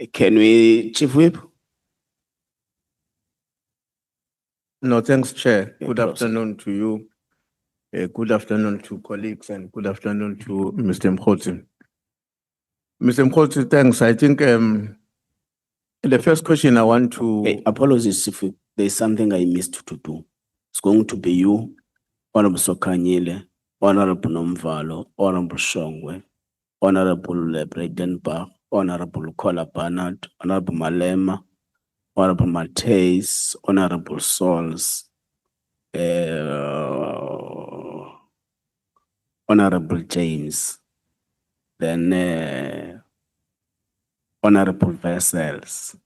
Can we, Chief Whip? No, thanks, Chair. Yeah, Good proceed. afternoon to you. Good afternoon to colleagues and good afternoon to Mr. Mogotsi. Mr. Mogotsi, thanks. I think the first question I want to Okay, apologies, Chief Whip. There's something I missed to do. It's going to be you, Honorable Sokanyile, Honorable Nomvalo, Honorable Shongwe, Honorable Bredenbach, Honorable Kola Barnard, Honorable Malema, Honorable Mateus, Honorable Sols, Honorable James, then Honorable Vessels,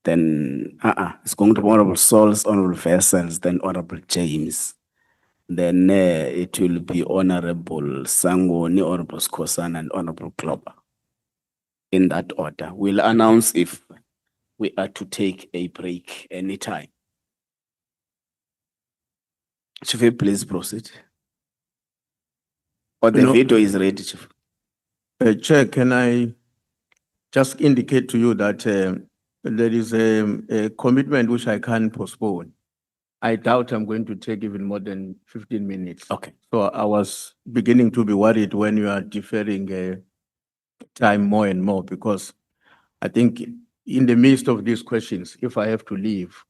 then it's going to be Honorable Sols, Honorable Vessels, then Honorable James. Then it will be Honorable Sangoni, Honorable Skosan, and Honorable Kloba. In that order. We'll announce if we are to take a break anytime. Chief, please proceed. Or the No. video is ready, Chief. Chair, can I just indicate to you that there is a commitment which I can't postpone. I doubt I'm going to take even more than 15 minutes. Okay. So I was beginning to be worried when you are deferring time more and more, because I think in the midst of these questions, if I have to leave,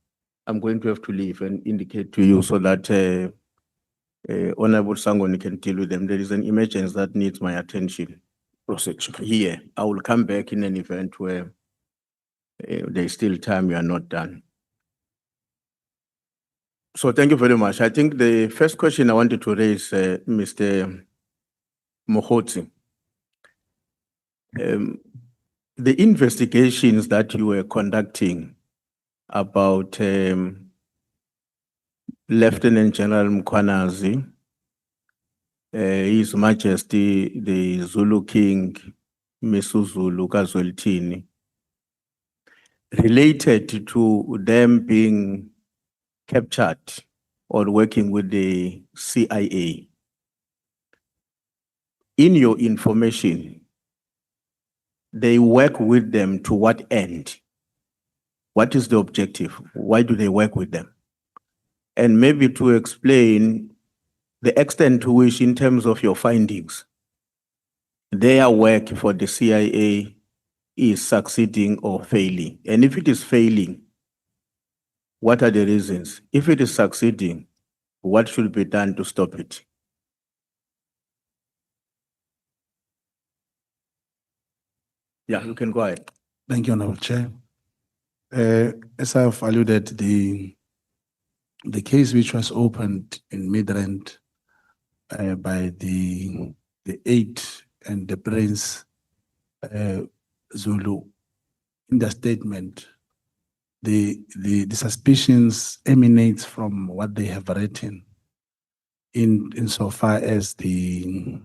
I'm going to have to leave and indicate to you so that Honorable Sangoni can deal with them. There is an emergency that needs my attention. Proceed. Here, I will come back in an event where there's still time, you are not done. So thank you very much. I think the first question I wanted to raise, Mr. Mogotsi, the investigations that you were conducting about Lieutenant General Mkhwanazi, His Majesty the Zulu King, Misuzulu Kazwelithini, related to them being captured or working with the CIA. In your information, they work with them to what end? What is the objective? Why do they work with them? And maybe to explain the extent to which, in terms of your findings, their work for the CIA is succeeding or failing. And if it is failing, what are the reasons? If it is succeeding, what should be done to stop it? Yeah, you can go ahead. Thank you, Honorable Chair. As I've alluded, the case which was opened in Midrand by the 8 and the Prince Zulu, in the statement, the suspicions emanates from what they have written insofar as the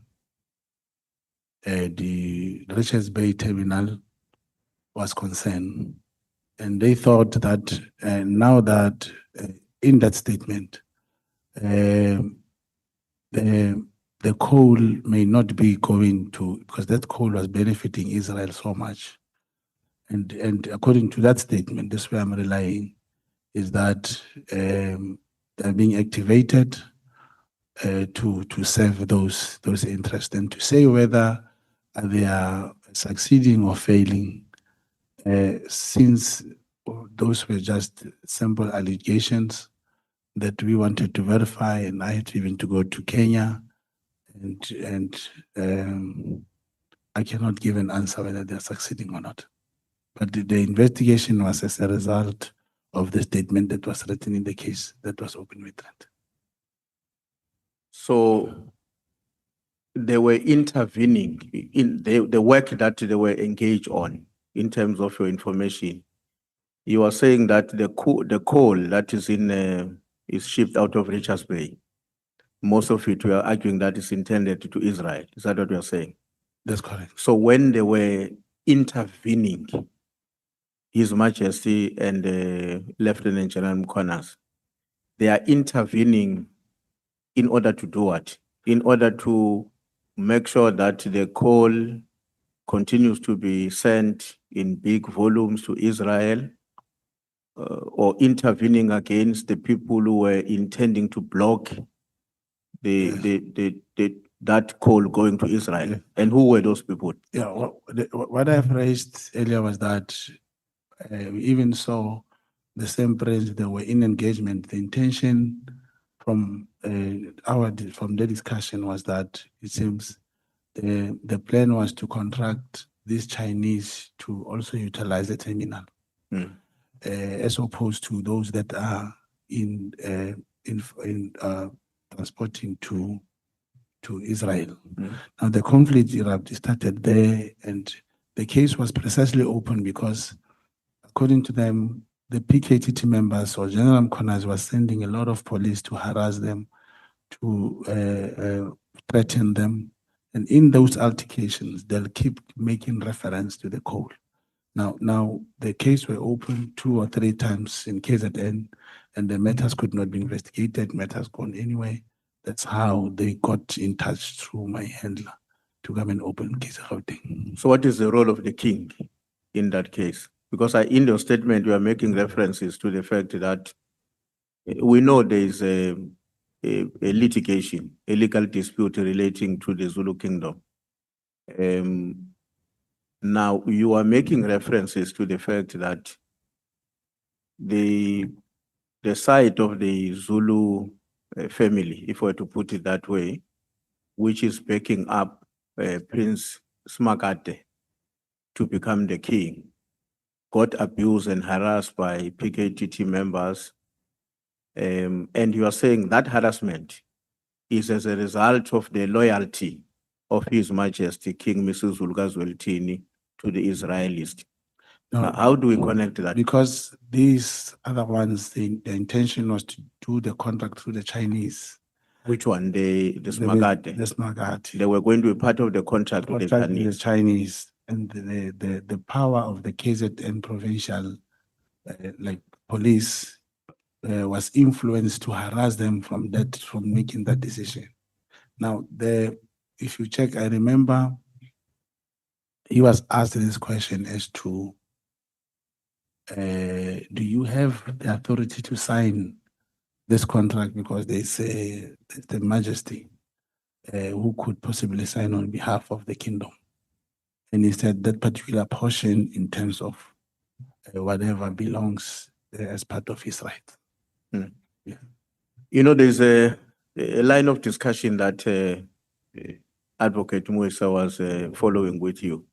Richards Bay Terminal was concerned. And they thought that now that in that statement, the coal may not be going to, because that coal was benefiting Israel so much. And according to that statement, this way I'm relying, is that they're being activated to serve those interests, and to say whether they are succeeding or failing, since those were just simple allegations that we wanted to verify, and I had even to go to Kenya, and I cannot give an answer whether they're succeeding or not. But the investigation was as a result of the statement that was written in the case that was open with that. So they were intervening in the work that they were engaged on in terms of your information. You are saying that the coal that is is shipped out of Richards Bay, most of it, we are arguing that is intended to Israel. Is that what you are saying? That's correct. So when they were intervening, His Majesty and Lieutenant General Mkhwanazi, they are intervening in order to do what? In order to make sure that the coal continues to be sent in big volumes to Israel, or intervening against the people who were intending to block that coal going to Israel. Yeah. And who were those people? Yeah, what I've raised earlier was that we even saw the same prints, they were in engagement. The intention from from the discussion was that it seems the plan was to contract these Chinese to also utilize the terminal, Mm. as opposed to those that are in transporting to Israel. Mm. Now the conflict started there, and the case was precisely open because, according to them, the PKTT members or General Mkhwanazi was sending a lot of police to harass them, to threaten them. And in those altercations, they'll keep making reference to the coal. Now the case were open 2 or 3 times in KZN, and the matters could not be investigated, matters gone anyway. That's how they got in touch through my handler to come and open case Gauteng. So what is the role of the king in that case? Because in your statement, you are making references to the fact that we know there is a litigation, a legal dispute relating to the Zulu kingdom. Now you are making references to the fact that the side of the Zulu family, if we were to put it that way, which is backing up Prince Smakate to become the king, got abused and harassed by PKTT members. And you are saying that harassment is as a result of the loyalty of His Majesty King Mrs. Zwelithini to the Israelis. Now, how do we connect that? Because these other ones, the intention was to do the contract through the Chinese. Which one? The The Smakate? Smagati. They were going to be part of the contract with the Contract with the Chinese. Chinese, and the power of the KZN provincial, like police, was influenced to harass them from making that decision. Now, if you check, I remember he was asked this question as to, do you have the authority to sign this contract, because they say it's the Majesty who could possibly sign on behalf of the kingdom. And he said that particular portion in terms of whatever belongs as part of his right. You know, there's a line of discussion that Advocate Muesa was following with you.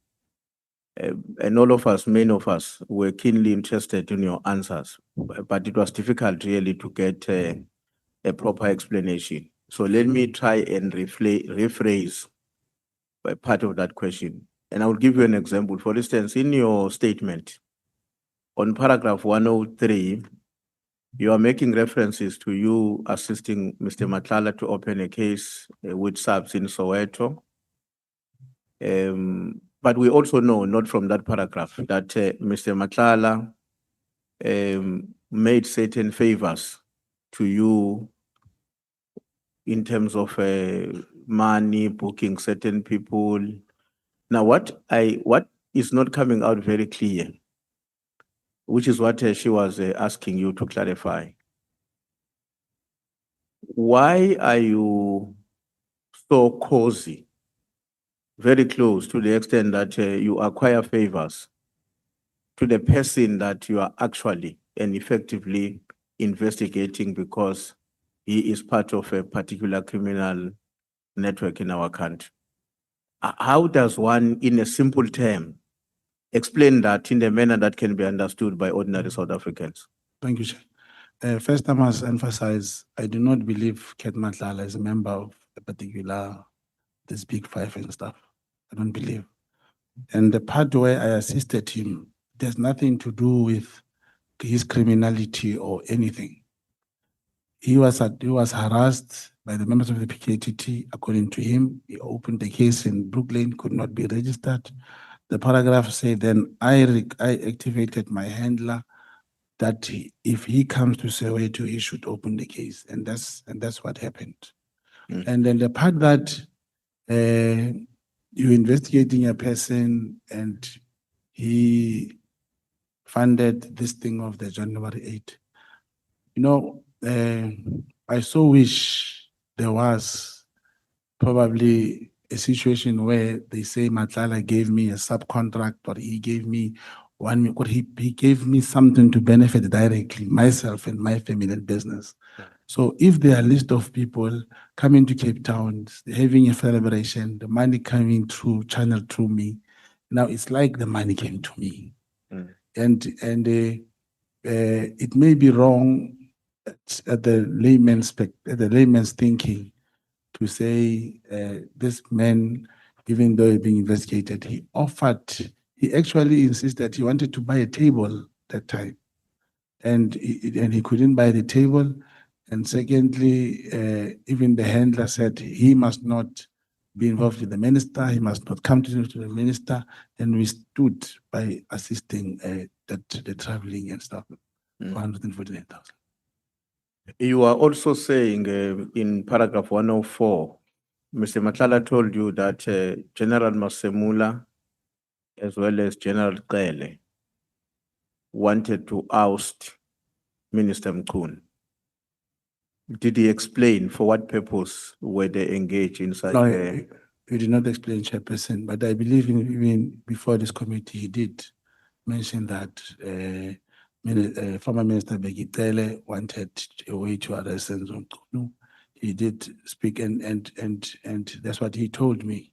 And all of us, many of us, were keenly interested in your answers, but it was difficult really to get a proper explanation. So let me try and rephrase part of that question. And I will give you an example. For instance, in your statement, on paragraph 103, you are making references to you assisting Mr. Matlala to open a case with SAPS in Soweto. But we also know, not from that paragraph, that Mr. Matlala made certain favors to you in terms of money, booking certain people. Now, what is not coming out very clear, which is what she was asking you to clarify. Why are you so cozy, very close to the extent that you acquire favors to the person that you are actually and effectively investigating because he is part of a particular criminal network in our country? How does one, in a simple term, explain that in a manner that can be understood by ordinary South Africans? Thank you, Chair. First, I must emphasize, I do not believe Ket Matlala is a member of a particular, this big five and stuff. I don't believe. And the part where I assisted him, there's nothing to do with his criminality or anything. He was harassed by the members of the PKTT. According to him, he opened the case in Brooklyn, could not be registered. The paragraph said, then I activated my handler that if he comes to Soweto, he should open the case. And that's what happened. Mm. And then the part that you're investigating a person and he funded this thing of the January 8. You know, I so wish there was probably a situation where they say Matlala gave me a subcontract or he gave me or he gave me something to benefit directly myself and my family and business. So if there are a list of people coming to Cape Town, having a celebration, the money coming through, channeled through me, now it's like the money came to me. And it may be wrong at the layman's thinking to say this man, even though he's being investigated, he actually insisted he wanted to buy a table that time. And he couldn't buy the table. And secondly, even the handler said he must not be involved with the minister, he must not come to the minister. And we stood by assisting the traveling and stuff, 149,000. You are also saying in paragraph 104, Mr. Matlala told you that General Masemula as well as General Qele wanted to oust Minister Mkhwanazi. Did he explain for what purpose were they engaged in such No, a... you did not explain, Chairperson, but I believe even before this committee, he did mention that former Minister Begitele wanted a way to arrest Nzonkhulu. He did speak, and that's what he told me.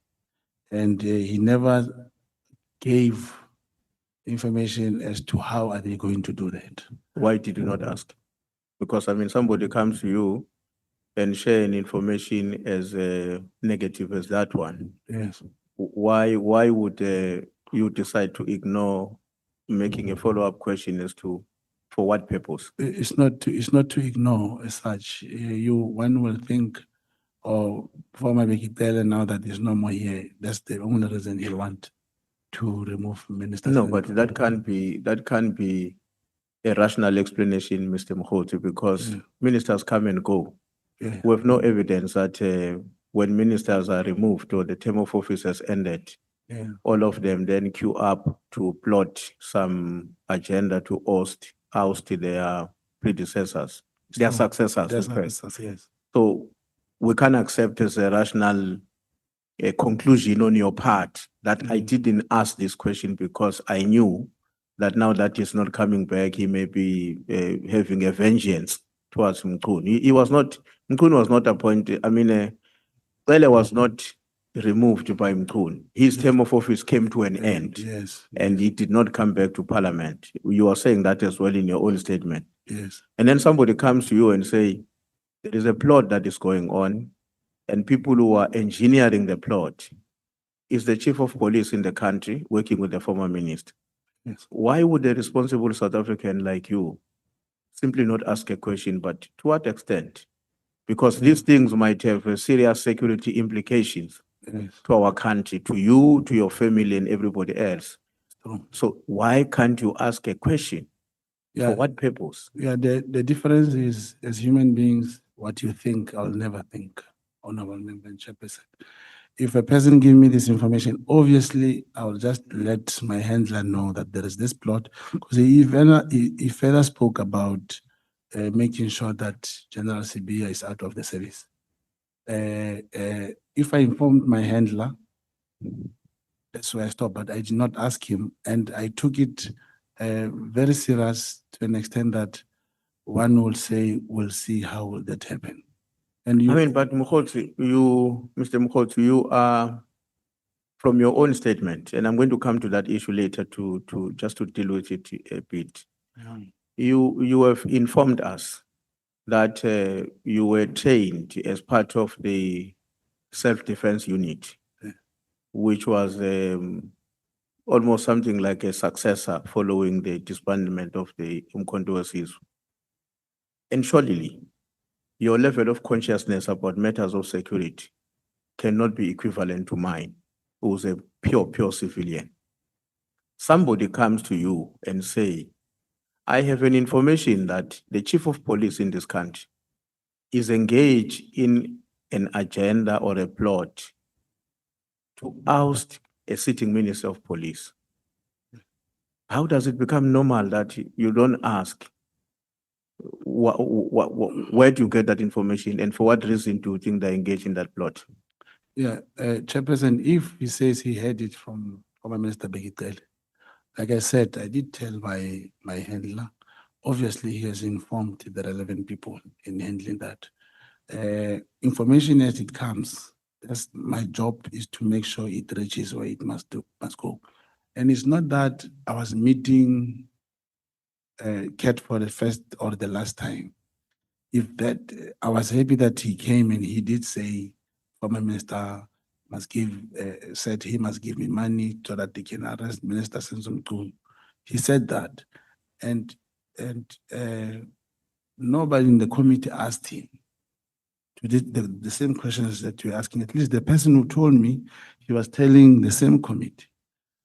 And he never gave information as to how are they going to do that. Why did you not ask? Because I mean, somebody comes to you and share an information as negative as that one. Yes. Why would you decide to ignore making a follow-up question as to for what purpose? It's not to ignore as such. One will think, oh, former Bekitele, now that there's no more here, that's the only reason he'll want to remove ministers. No, but that can't be a rational explanation, Mr. Mogotsi, because Yeah. ministers come and go. Yeah. We have no evidence that when ministers are removed or the term of office has ended, Yeah. all of them then queue up to plot some agenda to oust their predecessors, their So, successors. that's in how fact. it's, yes. So we can't accept as a rational conclusion on your part that I didn't ask this question because I knew that now that he's not coming back, he may be having a vengeance towards Mkhwanazi. Mkhwanazi was not appointed. I mean, Qele was not removed by Mkhwanazi. His term of office came to an end. Yes. And he did not come back to parliament. You are saying that as well in your own statement. Yes. And then somebody comes to you and say, there is a plot that is going on, and people who are engineering the plot is the chief of police in the country working with the former minister. Yes. Why would a responsible South African like you simply not ask a question, but to what extent? Because these things might have serious security implications Yes. to our country, to you, to your family, and everybody else. True. So why can't you ask a question? Yeah. For what purpose? Yeah, the difference is, as human beings, what you think, I'll never think, Honorable Member and Chairperson. If a person give me this information, obviously, I'll just let my handler know that there is this plot. Because he further spoke about making sure that General Sibia is out of the service. If I informed my handler, that's where I stopped, but I did not ask him. And I took it very serious to an extent that one will say, we'll see how will that happen. And you, I mean, but Mogotsi, Mr. Mogotsi, you are from your own statement, and I'm going to come to that issue later to just to deal with it a bit. Yeah. You have informed us that you were trained as part of the self-defense unit, Yeah. which was almost something like a successor following the disbandment of the Mkhwanazi. And surely, your level of consciousness about matters of security cannot be equivalent to mine, who's a pure civilian. Somebody comes to you and say, I have an information that the chief of police in this country is engaged in an agenda or a plot to oust a sitting minister of police. How does it become normal that you don't ask? Where do you get that information, and for what reason do you think they engage in that plot? Yeah, Chairperson, if he says he had it from former Minister Begitele, like I said, I did tell my handler. Obviously, he has informed the relevant people in handling that. Information as it comes, that's my job is to make sure it reaches where it must go. And it's not that I was meeting Cat for the first or the last time. If that, I was happy that he came and he did say, former minister must give, said he must give me money so that they can arrest Minister Senzo Ntuli. He said that, and nobody in the committee asked him to the same questions that you're asking. At least the person who told me, he was telling the same committee.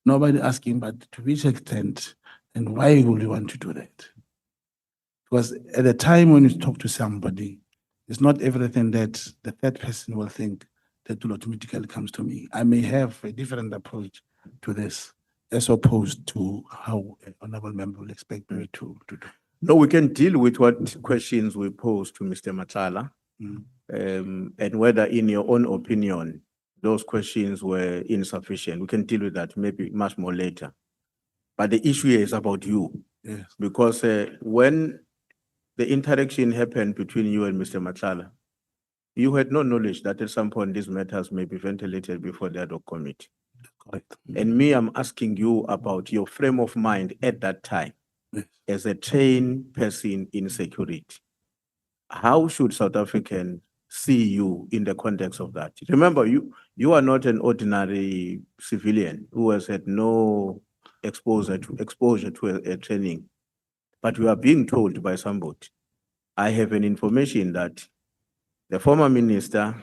Nobody asked him, but to which extent and why would you want to do that? Because at the time when you talk to somebody, it's not everything that the third person will think that will automatically comes to me. I may have a different approach to this as opposed to how an honorable member will expect me to do. No, we can deal with what questions we pose to Mr. Matala, and whether, in your own opinion, those questions were insufficient. We can deal with that maybe much more later. But the issue here is about you, Yes. because when the interaction happened between you and Mr. Matala, you had no knowledge that at some point these matters may be ventilated before the ad hoc committee. Correct. And me, I'm asking you about your frame of mind at that time. Yes. As a trained person in security, how should South African see you in the context of that? Remember, you are not an ordinary civilian who has had no exposure to a training, but you are being told by somebody. I have an information that the former minister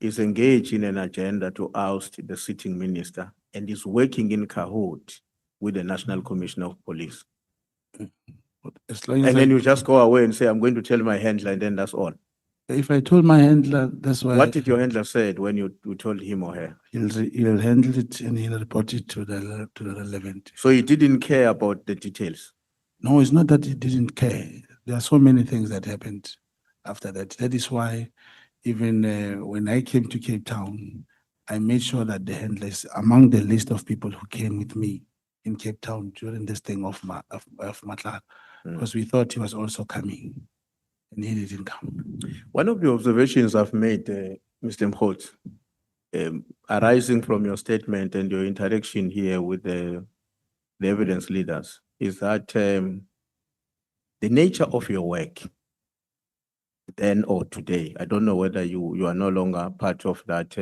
is engaged in an agenda to oust the sitting minister and is working in cahoot with the National Commissioner of Police. As long as And then you just go away and say, I'm going to tell my handler, and then that's all. if I told my handler, that's why What did your handler say when you told him or her? he'll handle it and he'll report it to the relevant. So he didn't care about the details. No, it's not that he didn't care. There are so many things that happened after that. That is why even when I came to Cape Town, I made sure that the handlers among the list of people who came with me in Cape Town during this thing of Matla, because we thought he was also coming and he didn't come. One of the observations I've made, Mr. Mogotsi, arising from your statement and your interaction here with the evidence leaders, is that the nature of your work then or today, I don't know whether you are no longer part of that,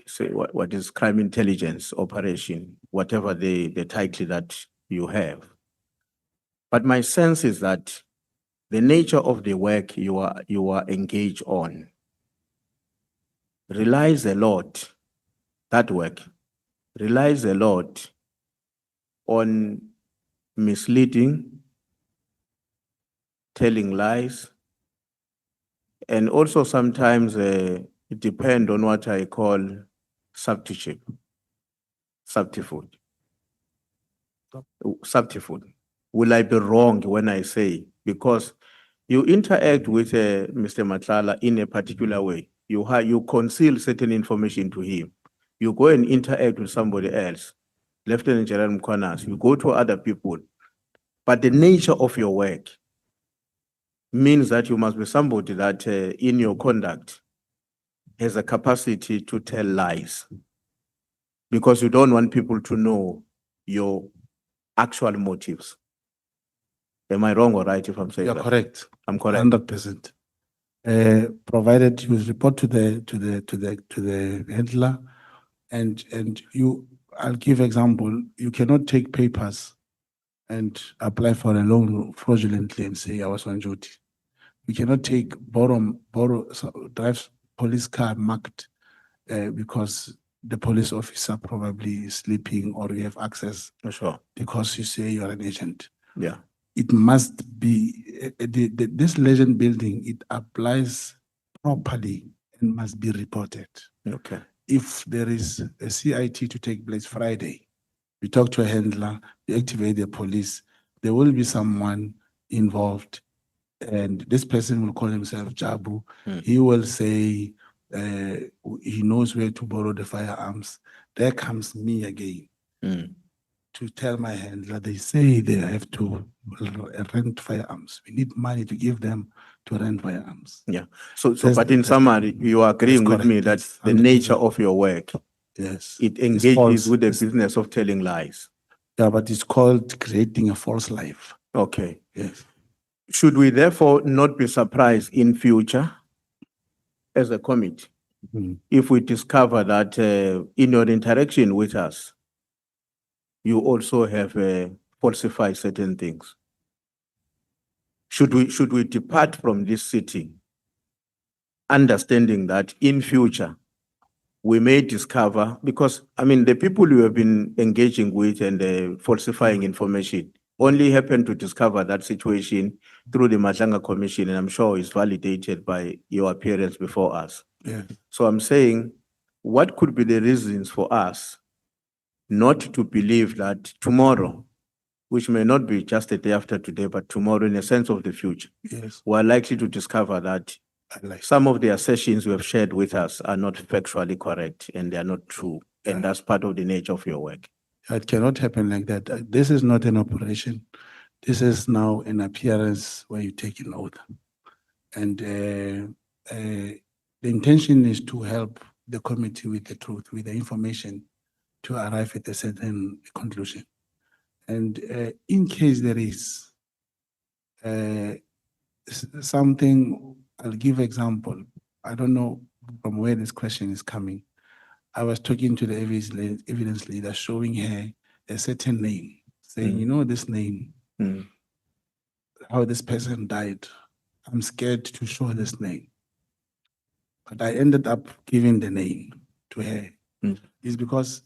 say what is crime intelligence operation, whatever the title that you have. But my sense is that the nature of the work you are engaged on relies a lot, that work relies a lot on misleading, telling lies, and also sometimes it depends on what I call subterfuge. Will I be wrong when I say, because you interact with Mr. Matlala in a particular way, you conceal certain information to him, you go and interact with somebody else, Lieutenant General Mkhwanazi, you go to other people, but the nature of your work means that you must be somebody that in your conduct has a capacity to tell lies, because you don't want people to know your actual motives. Am I wrong or right if I'm saying You're that? correct. I'm correct. 100%. Provided you report to the handler, and I'll give example. You cannot take papers and apply for a loan fraudulently and say I was on duty. You cannot drive police car marked because the police officer probably is sleeping or you have access Sure. because you say you are an agent. Yeah. It must be, this legend building, it applies properly and must be reported. Okay. If there is a CIT to take place Friday, we talk to a handler, we activate the police, there will be someone involved. And this person will call himself Jabu. He will say he knows where to borrow the firearms. There comes me again to tell my handler, they say they have to rent firearms. We need money to give them to rent firearms. Yeah. So, That's but the- in that's summary, you are agreeing with me correct, that yes, the 100%. nature of your work, Yes. it It's engages false. with the It's- business of telling lies. Yeah, but it's called creating a false life. Okay. Yes. Should we therefore not be surprised in future as a committee if we discover that in your interaction with us, you also have falsified certain things? Should we depart from this sitting, understanding that in future we may discover, because I mean the people you have been engaging with and falsifying information only happen to discover that situation through the Madlanga Commission, and I'm sure it's validated by your appearance before us. Yeah. So I'm saying, what could be the reasons for us not to believe that tomorrow, which may not be just the day after today, but tomorrow in a sense of the future, Yes. we're likely to discover that I like. some of the assertions you have shared with us are not factually correct and they are not true. And that's part of the nature of your work. It cannot happen like that. This is not an operation. This is now an appearance where you take an oath. And the intention is to help the committee with the truth, with the information to arrive at a certain conclusion. And in case there is something, I'll give example. I don't know from where this question is coming. I was talking to the evidence leader, showing her a certain name, saying, you know, this name, how this person died. I'm scared to show this name. But I ended up giving the name to her. It's because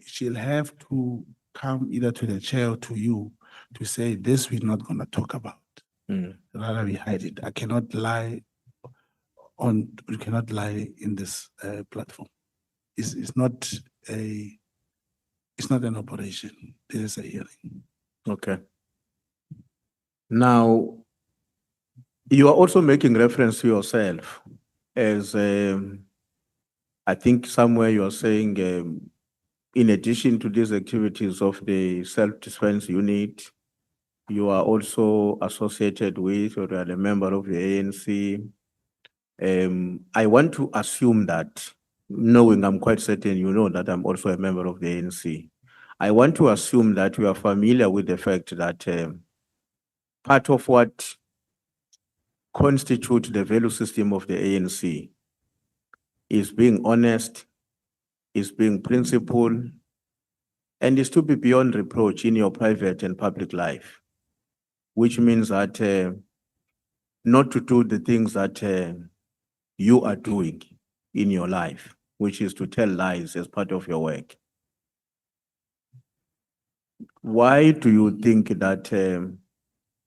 she'll have to come either to the chair or to you to say, this we're not going to talk about. Rather, we hide it. I cannot lie we cannot lie in this platform. It's not an operation. This is a hearing. Okay. Now, you are also making reference to yourself as, I think somewhere you are saying, in addition to these activities of the self-defense unit, you are also associated with or you are a member of the ANC. I want to assume that, knowing I'm quite certain you know that I'm also a member of the ANC. I want to assume that you are familiar with the fact that part of what constitutes the value system of the ANC is being honest, is being principled, and is to be beyond reproach in your private and public life, which means that not to do the things that you are doing in your life, which is to tell lies as part of your work. Why do you think that?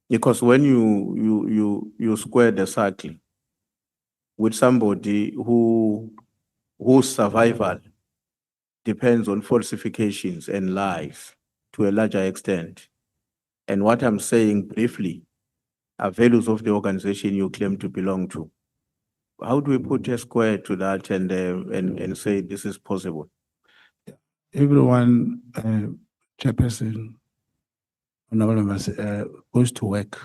Because when you square the circle with somebody whose survival depends on falsifications and lies to a larger extent, and what I'm saying briefly are values of the organization you claim to belong to. How do we put a square to that and say this is possible? Everyone, chairperson, honorable members, goes to work.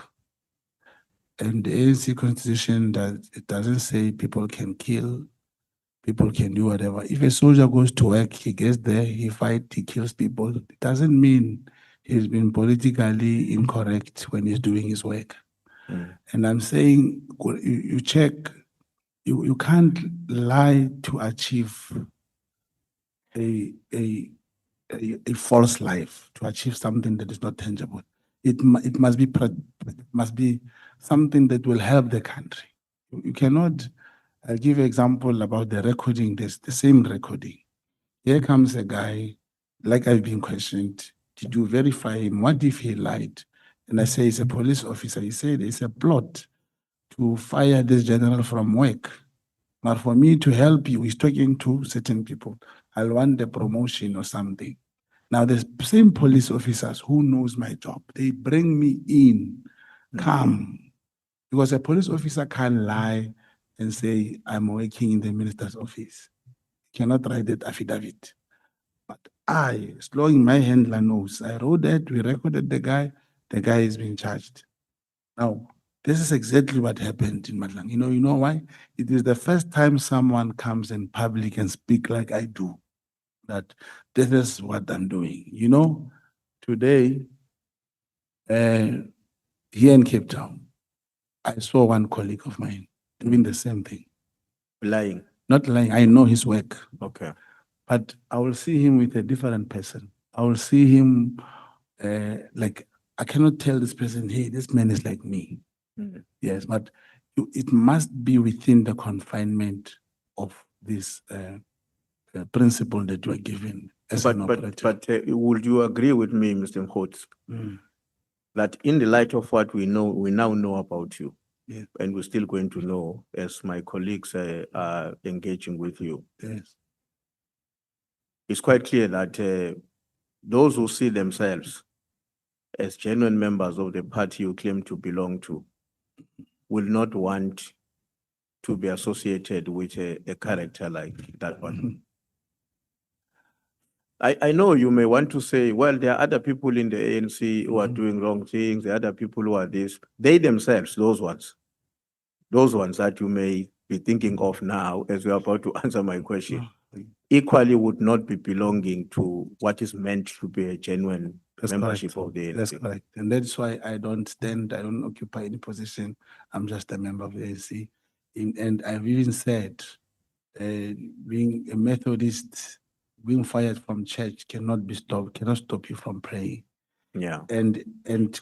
And the ANC constitution it doesn't say people can kill, people can do whatever. If a soldier goes to work, he gets there, he fights, he kills people. It doesn't mean he's been politically incorrect when he's doing his work. And I'm saying, you check, you can't lie to achieve a false life, to achieve something that is not tangible. It must be something that will help the country. You cannot. I'll give you an example about the recording. There's the same recording. Here comes a guy, like I've been questioned. Did you verify him? What if he lied? And I say he's a police officer. He said it's a plot to fire this general from work. But for me to help you, he's talking to certain people. I'll want the promotion or something. Now, the same police officers who knows my job, they bring me in, come. Because a police officer can't lie and say, I'm working in the minister's office. He cannot write that affidavit. But I, as long as my handler knows, I wrote that, we recorded the guy is being charged. Now, this is exactly what happened in Madlang. You know why? It is the first time someone comes in public and speak like I do, that this is what I'm doing. You know, today, here in Cape Town, I saw one colleague of mine doing the same thing. Lying. Not lying, I know his work, Okay. but I will see him with a different person. I will see him like, I cannot tell this person, hey, this man is like me. Yes, but it must be within the confinement of this principle that you are given as an operator. But would you agree with me, Mr. Mkhwanazi, that in the light of what we now know about you, Yes. and we're still going to know as my colleagues are engaging with you, Yes. it's quite clear that those who see themselves as genuine members of the party you claim to belong to will not want to be associated with a character like that one. I know you may want to say, well, there are other people in the ANC who are doing wrong things, there are other people who are this. They themselves, those ones that you may be thinking of now as you're about to answer my question, equally would not be belonging to what is meant to be a genuine membership of the ANC. That's correct. And that's why I don't occupy any position. I'm just a member of the ANC. And I've even said, being a Methodist, being fired from church cannot stop you from praying. Yeah. And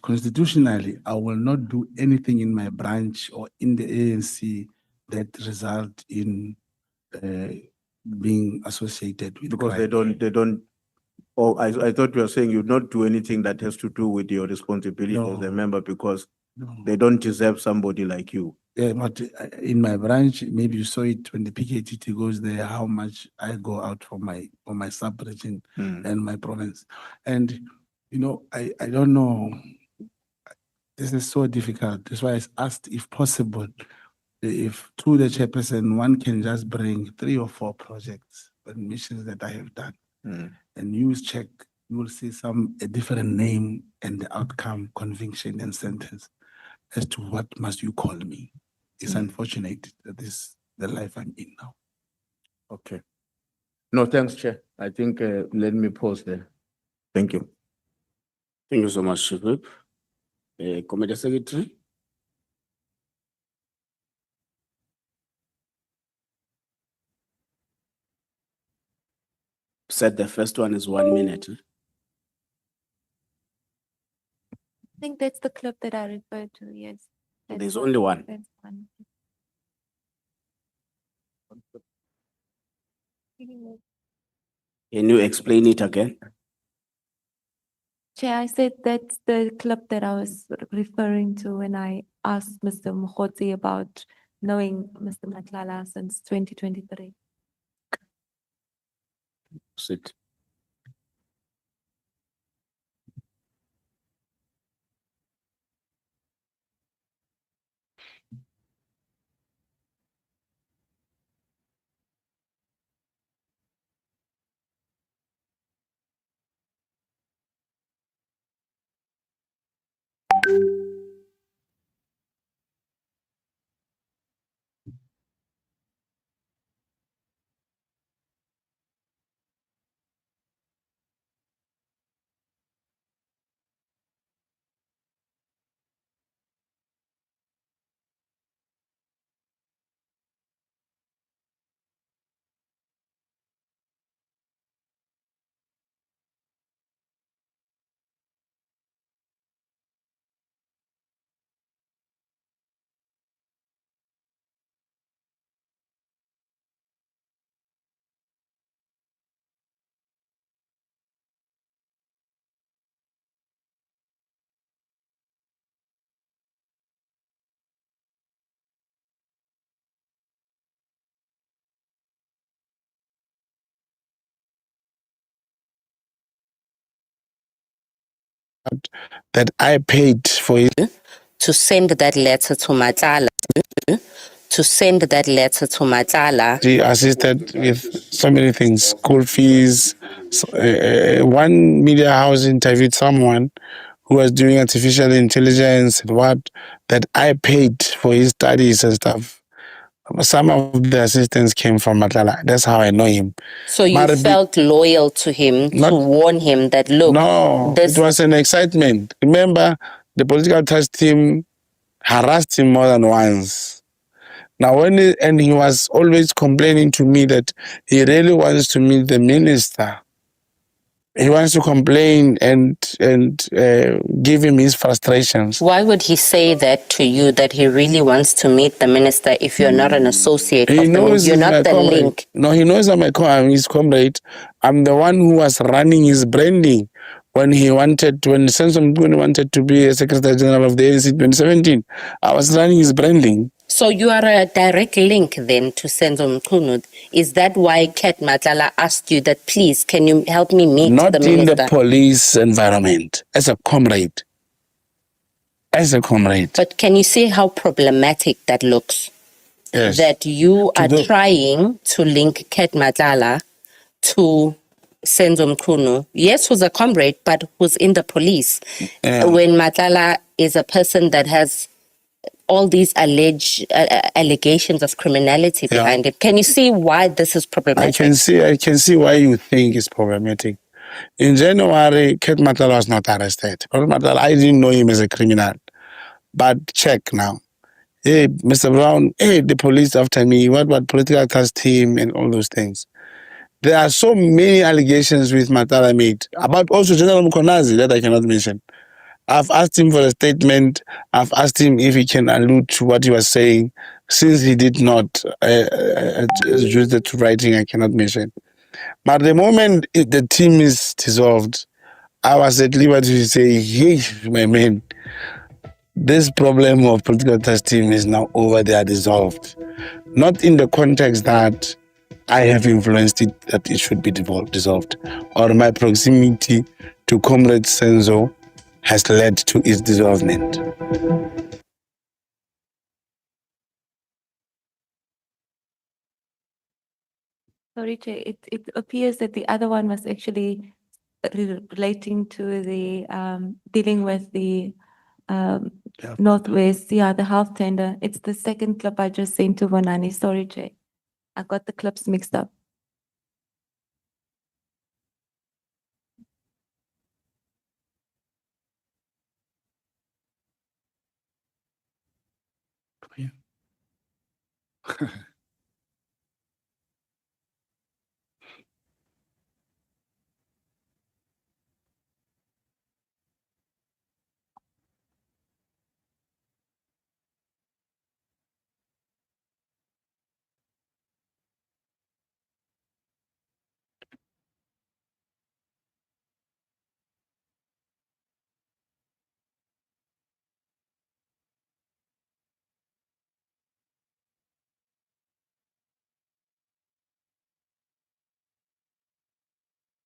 constitutionally, I will not do anything in my branch or in the ANC that result in being associated with Because crime. they don't. Oh, I thought you were saying you'd not do anything that has to do with your responsibility as a No. member because No. they don't deserve somebody like you. Yeah, but in my branch, maybe you saw it when the PKTT goes there, how much I go out for my sub-region and my province. And, I don't know, this is so difficult. That's why I asked if possible, if through the chairperson, one can just bring 3 or 4 projects and missions that I have done. And use check, you will see a different name and the outcome, conviction and sentence as to what must you call me. It's unfortunate that this is the life I'm in now. Okay. No, thanks, Chair. I think let me pause there. Thank you. Thank you so much, Chief Whip. Committee Secretary. Said the first one is 1 minute. I think that's the clip that I referred to, yes. That's There's only one. That's one. Can you explain it again? Chair, I said that's the clip that I was referring to when I asked Mr. Mogotsi about knowing Mr. Matlala since 2023. Sit. that I paid for it. To send that letter to Matlala. To send that letter to Matlala. She assisted with so many things, school fees. One media house interviewed someone who was doing artificial intelligence and what, that I paid for his studies and stuff. Some of the assistants came from Matlala. That's how I know him. So you Mara- felt loyal to him Not- to warn him that, look, No, this it was an excitement. Remember, the political trust team harassed him more than once. Now, and he was always complaining to me that he really wants to meet the minister. He wants to complain and give him his frustrations. Why would he say that to you, that he really wants to meet the minister if you're not an associate He of the knows you're he's my not the comrade. link? No, he knows I'm his comrade. I'm the one who was running his branding when Senzo Mkhwanazi wanted to be a Secretary General of the ANC in 2017. I was running his branding. So you are a direct link then to Senzo Mkhwanazi. Is that why Kat Matlala asked you that, please, can you help me meet Not the in minister? the police environment, as a comrade. As a comrade. But can you see how problematic that looks? Yes. That you To are the- trying to link Kat Matlala to Senzo Mkhwanazi. Yes, who's a comrade, but who's in the police. Yeah. When Matlala is a person that has all these allegations of criminality Yeah. behind it. Can you see why this is I problematic? can see why you think it's problematic. In January, Ket Matlala was not arrested. I didn't know him as a criminal. But check now. Hey, Mr. Brown, hey, the police after me. What about political trust team and all those things? There are so many allegations with Matlala made about also General Mkhwanazi that I cannot mention. I've asked him for a statement. I've asked him if he can allude to what he was saying. Since he did not use it to writing, I cannot mention. But the moment the team is dissolved, I was at liberty to say, hey, my man, this problem of political trust team is now over, they are dissolved. Not in the context that I have influenced it, that it should be dissolved, or my proximity to Comrade Senzo has led to its dissolvement. Sorry, Chair, it appears that the other one was actually relating to the, dealing with the, Yeah. Northwest, yeah, the health tender. It's the second clip I just sent to Vanani. Sorry, Chair. I got the clips mixed up. Yeah.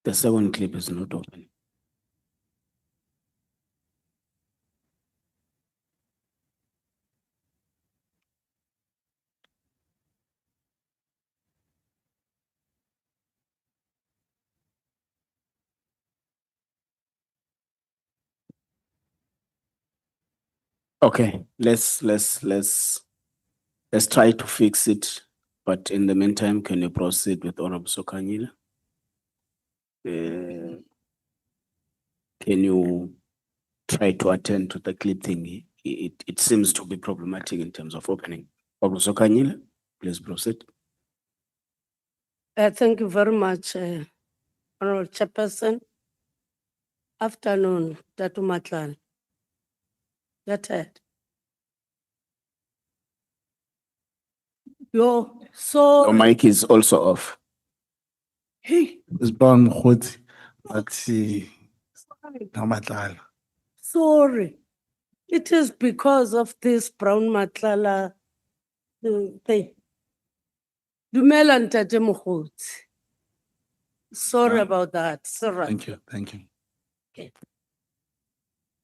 The second clip is not open. Okay, let's try to fix it. But in the meantime, can you proceed with Honorable Sokanyile? Can you try to attend to the clip thing? It seems to be problematic in terms of opening. Honorable Sokanyile, please proceed. Thank you very much, Honorable Chairperson. Afternoon, Datu Matlala. Get it. Yo, so Your mic is also off. hey, It's Brown Mogotsi, but no Matlala. sorry. It is because of this Brown Matlala thing. Dumela Ntate Mogotsi. Sorry about that. Sorry. Thank you, thank you.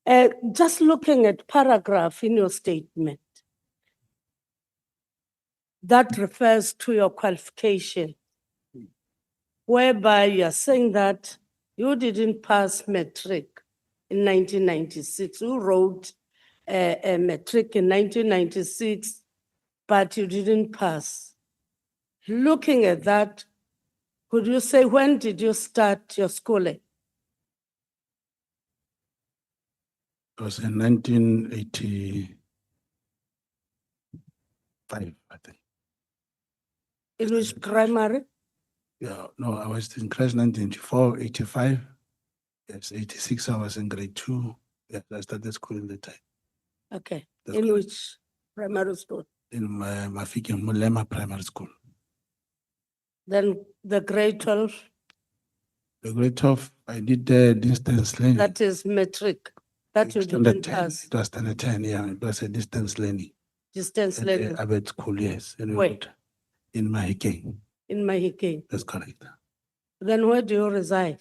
Just looking at paragraph in your statement that refers to your qualification, whereby you are saying that you didn't pass matric in 1996. You wrote a matric in 1996, but you didn't pass. Looking at that, could you say when did you start your schooling? It was in 1985, I think. In which primary? Yeah, no, I was in class 1984, 85. Yes, 86, I was in grade 2. Yes, I started school in the time. Okay. That's In correct. which primary school? In Mafiki Mulema Primary School. Then the grade 12, The grade 12, I did distance learning. that is matric, that you Standard didn't 10. pass, It was standard 10, yeah. It was a distance learning. distance At learning Abed School, yes. In Where? Wood, in Mahike. in Mahike. That's correct. Then where do you reside?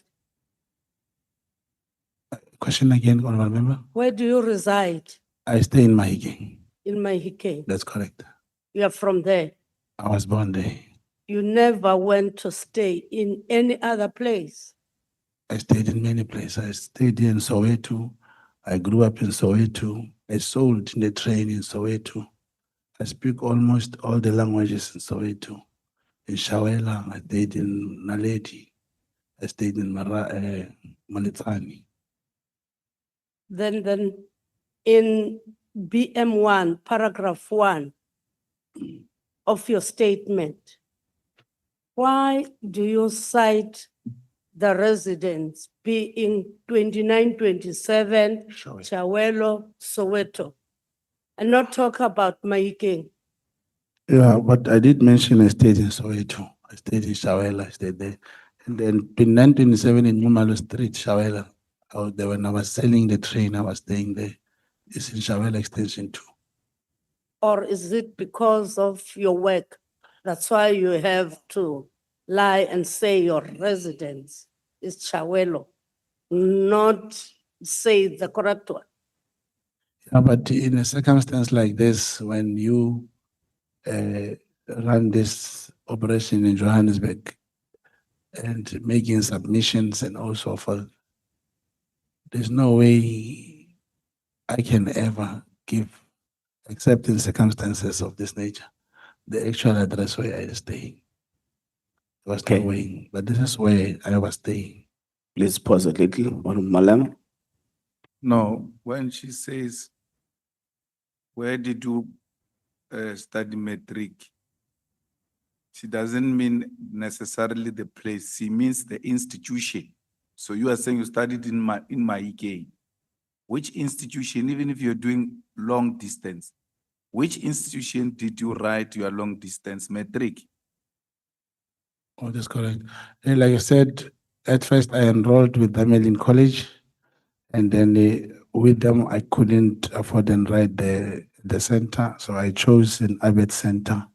Question again, honorable member? Where do you reside? I stay in Mahike. In Mahike. That's correct. You are from there. I was born there. You never went to stay in any other place. I stayed in many places. I stayed in Soweto. I grew up in Soweto. I sold in the train in Soweto. I speak almost all the languages in Soweto. In Shawela, I stayed in Naledi. I stayed in Malitsani. Then in BM1, paragraph 1 of your statement, why do you cite the residents being 2927 Shawela. Chawelo, Soweto, and not talk about Mahike? Yeah, but I did mention I stayed in Soweto. I stayed in Shawela, I stayed there. And then in 1927 in Mumalo Street, Shawela, I was there when I was selling the train, I was staying there. It's in Shawela Extension 2. Or is it because of your work? That's why you have to lie and say your residence is Chawelo, not say the correct one. Yeah, but in a circumstance like this, when you run this operation in Johannesburg and making submissions and all so forth, there's no way I can ever give, except in circumstances of this nature, the actual address where I stay. There was Okay. no way, but this is where I was staying. Please pause a little, Honorable Malema. No, when she says, where did you study matric? She doesn't mean necessarily the place, she means the institution. So you are saying you studied in Mahike. Which institution, even if you're doing long distance, which institution did you write your long distance matric? Oh, that's correct. And like I said, at first I enrolled with them in college, and then with them I couldn't afford and write the center, so I chose an Abed Center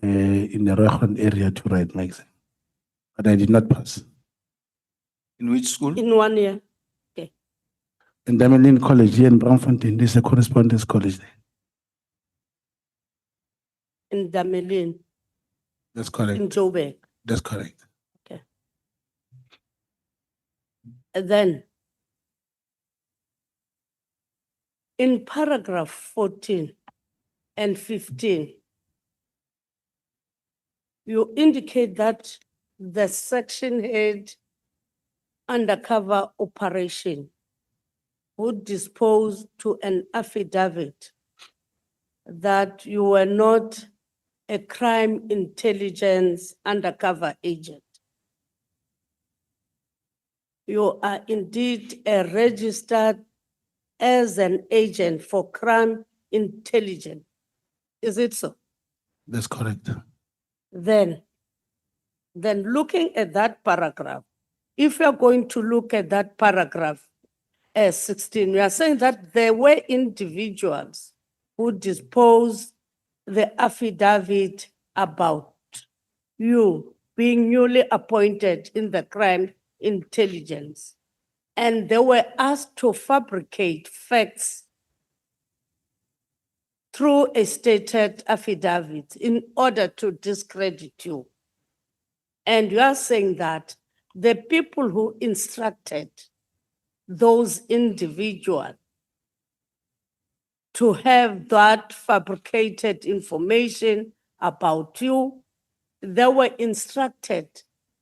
in the Rochon area to write my exam, but I did not pass. In which school? In 1 year, In Damelin College here in Braamfontein, there's a correspondence college there. in Damelin, That's in correct. Joburg. That's correct. And then in paragraph 14 and 15, you indicate that the section head undercover operation would dispose to an affidavit that you were not a crime intelligence undercover agent. You are indeed registered as an agent for crime intelligence. Is it so? That's correct. Then looking at that paragraph, if you're going to look at that paragraph 16, we are saying that there were individuals who disposed the affidavit about you being newly appointed in the crime intelligence and they were asked to fabricate facts through a stated affidavit in order to discredit you. And you are saying that the people who instructed those individuals to have that fabricated information about you, they were instructed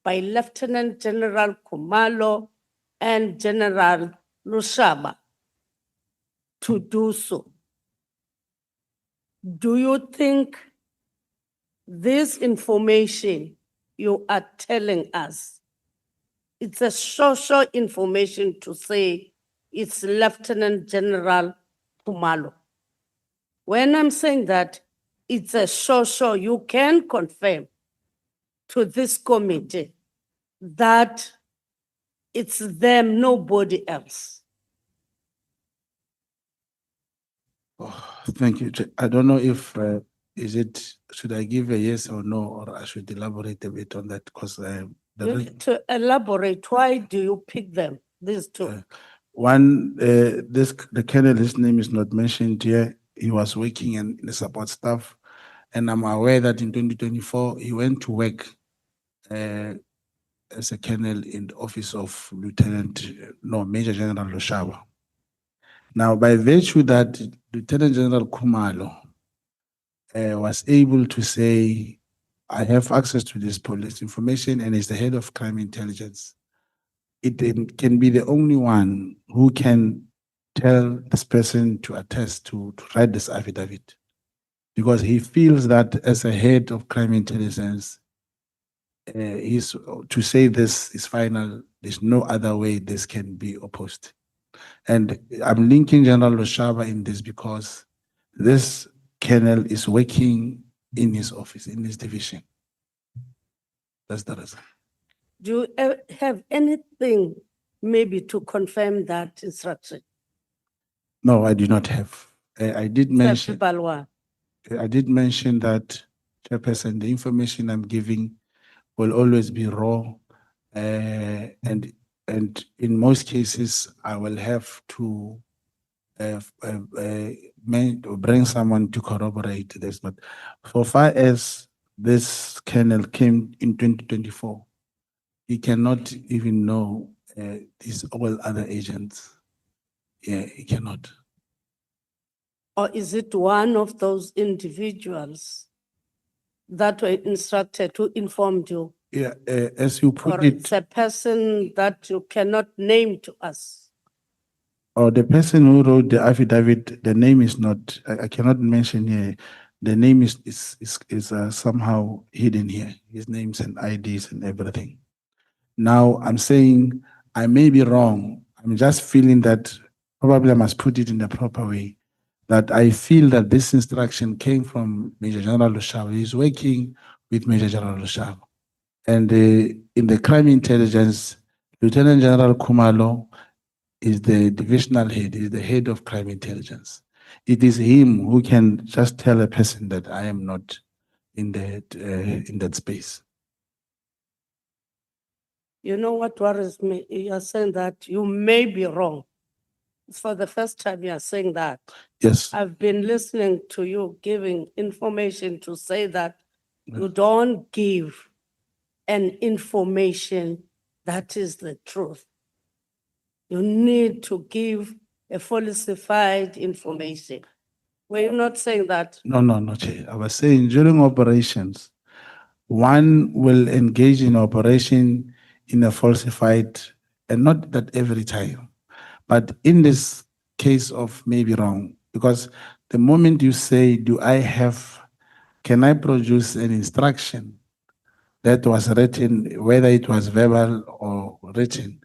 by Lieutenant General Kumalo and General Lushaba to do so. Do you think this information you are telling us, it's a social information to say it's Lieutenant General Kumalo? When I'm saying that it's a social, you can confirm to this committee that it's them, nobody else. Oh, thank you. I don't know if, should I give a yes or no, or I should elaborate a bit on that? Because You need to elaborate, why do you pick them, these two? the colonel, his name is not mentioned here. He was working in the support staff. And I'm aware that in 2024, he went to work as a colonel in the office of Major General Lushaba. Now, by virtue that Lieutenant General Kumalo was able to say, I have access to this police information and is the head of crime intelligence, it can be the only one who can tell this person to attest to write this affidavit. Because he feels that as a head of crime intelligence, to say this is final, there's no other way this can be opposed. And I'm linking General Lushaba in this because this colonel is working in his office, in his division. That's the reason. Do you have anything maybe to confirm that instruction? No, I do not have. I did mention. Mr. Balwa, I did mention that, Chairperson, the information I'm giving will always be raw, and in most cases, I will have to bring someone to corroborate this. But so far as this colonel came in 2024, he cannot even know these all other agents. Yeah, he cannot. or is it one of those individuals that were instructed who informed you? Yeah, as you put Or it, it's a person that you cannot name to us? or the person who wrote the affidavit, the name is not, I cannot mention here. The name is somehow hidden here, his names and IDs and everything. Now, I'm saying I may be wrong. I'm just feeling that probably I must put it in the proper way, that I feel that this instruction came from Major General Lushaba. He's working with Major General Lushaba. And in the crime intelligence, Lieutenant General Kumalo is the divisional head, is the head of crime intelligence. It is him who can just tell a person that I am not in that space. You know what worries me? You are saying that you may be wrong. It's for the first time you are saying that. Yes. I've been listening to you giving information to say that you don't give an information that is the truth. You need to give a falsified information. Were you not saying that? No, Chair. I was saying during operations, one will engage in operation in a falsified, and not that every time, but in this case of maybe wrong, because the moment you say, can I produce an instruction that was written, whether it was verbal or written?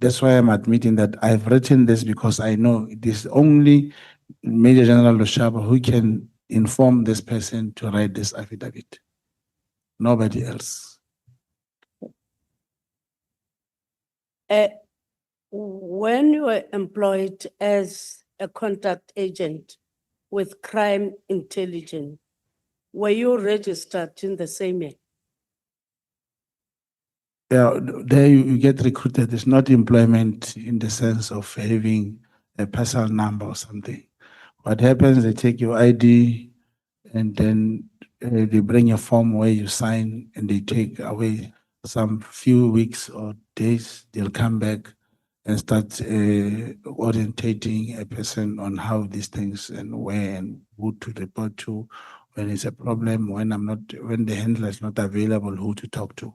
That's why I'm admitting that I've written this because I know it is only Major General Lushaba who can inform this person to write this affidavit. Nobody else. When you were employed as a contact agent with crime intelligence, were you registered in the same year? Yeah, there you get recruited. It's not employment in the sense of having a personal number or something. What happens, they take your ID and then they bring a form where you sign and they take away some few weeks or days. They'll come back and start orientating a person on how these things and where and who to report to when it's a problem, when when the handler is not available, who to talk to.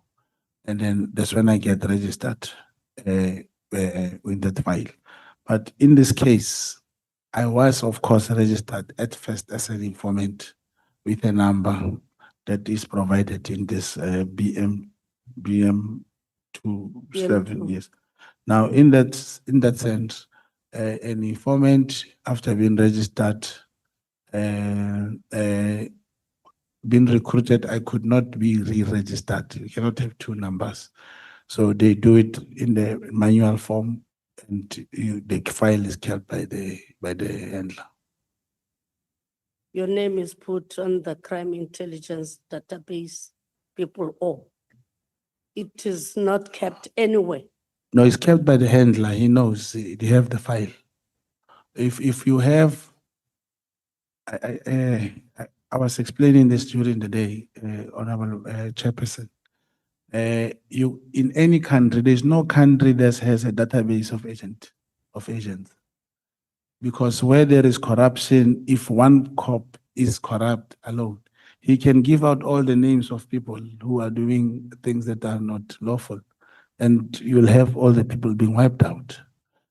And then that's when I get registered with that file. But in this case, I was, of course, registered at first as an informant with a number that is provided in this BM 27 years. Now, in that sense, an informant after being registered, being recruited, I could not be re-registered. You cannot have two numbers. So they do it in the manual form and the file is kept by the handler. Your name is put on the crime intelligence database, people all. It is not kept anywhere. No, it's kept by the handler. He knows, they have the file. If you have, I was explaining this during the day, Honorable Chairperson. You in any country, there's no country that has a database of agents. Because where there is corruption, if one cop is corrupt alone, he can give out all the names of people who are doing things that are not lawful, and you'll have all the people being wiped out.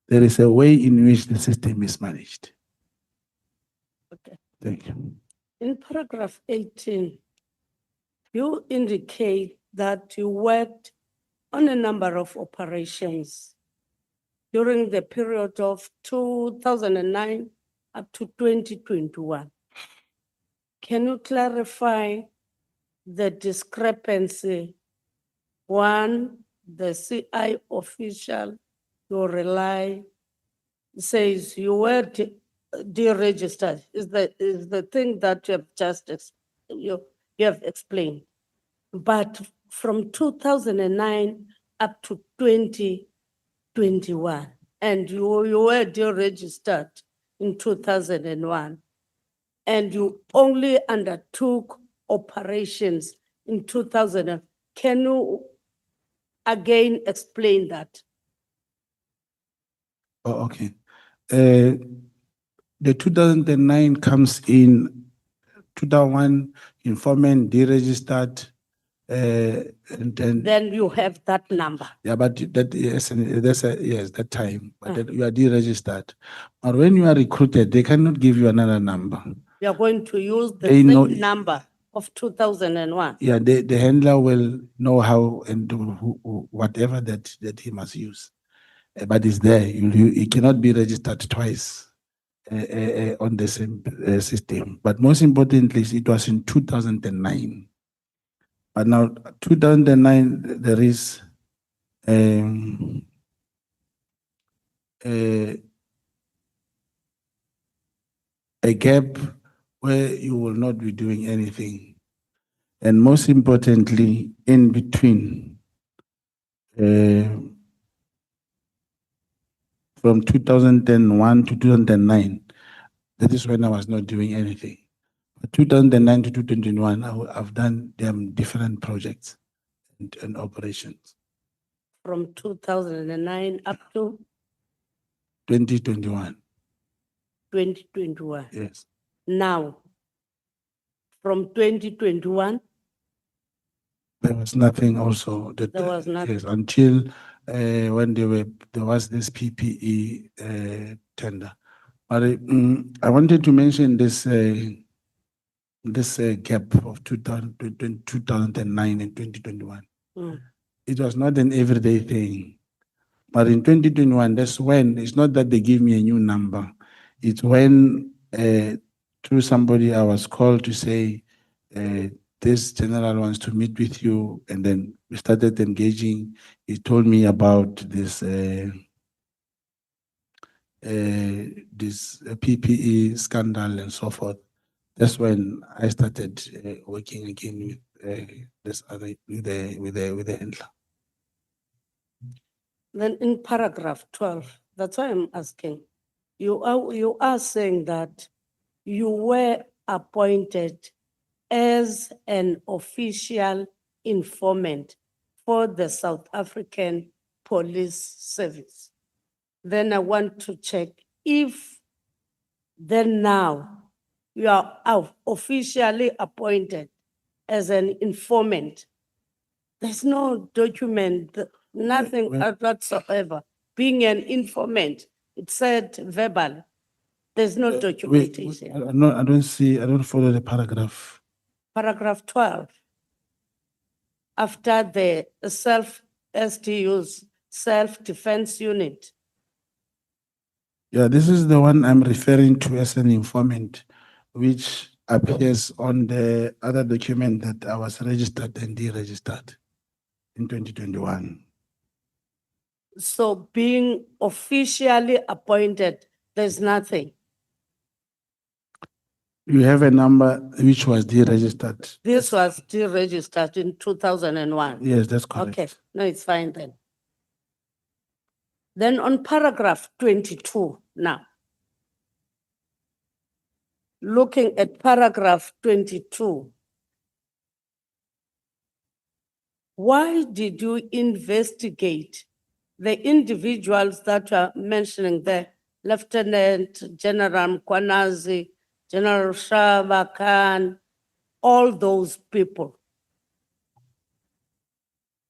There is a way in which the system is managed. Okay. Thank you. In paragraph 18, you indicate that you worked on a number of operations during the period of 2009 up to 2021. Can you clarify the discrepancy? One, the CI official you rely says you were deregistered. Is the thing that you have just you have explained. But from 2009 up to 2021, and you were deregistered in 2001, and you only undertook operations in 2000. Can you again explain that? Oh, okay. The 2009 comes in 2001, informant deregistered, and Then you have that number. yeah, but that yes, and that's yes, that time. But that you are deregistered. But when you are recruited, they cannot give you another number. You are going to use the They same know- number of 2001. Yeah, the handler will know how and do whatever that he must use. But it's there. You cannot be registered twice on the same system. But most importantly, it was in 2009. But now 2009, there is a gap where you will not be doing anything. And most importantly, in between, from 2001 to 2009, that is when I was not doing anything. But 2009 to 2021, I've done them different projects and operations. From 2009 up to 2021, 2021. yes. Now, from 2021, There was nothing also that There was nothing. yes, until when there was this PPE tender. But I wanted to mention this gap of 2009 and 2021. mm, It was not an everyday thing. But in 2021, that's when, it's not that they give me a new number. It's when through somebody I was called to say, this general wants to meet with you. And then we started engaging. He told me about this PPE scandal and so forth. That's when I started working again with this other with the handler. Then in paragraph 12, that's why I'm asking. You are saying that you were appointed as an official informant for the South African Police Service. Then I want to check if then now you are officially appointed as an informant. There's no document, nothing Well- whatsoever. Being an informant, it said verbal. There's no I documentation. I don't follow the paragraph. Paragraph 12. After the SDU's self-defense unit, Yeah, this is the one I'm referring to as an informant, which appears on the other document that I was registered and deregistered in 2021. so being officially appointed, there's nothing. You have a number which was deregistered. This was deregistered in 2001. Yes, that's correct. Okay, no, it's fine then. Then on paragraph 22 now. Looking at paragraph 22. Why did you investigate the individuals that are mentioning there? Lieutenant General Mkhwanazi, General Shaba Khan, all those people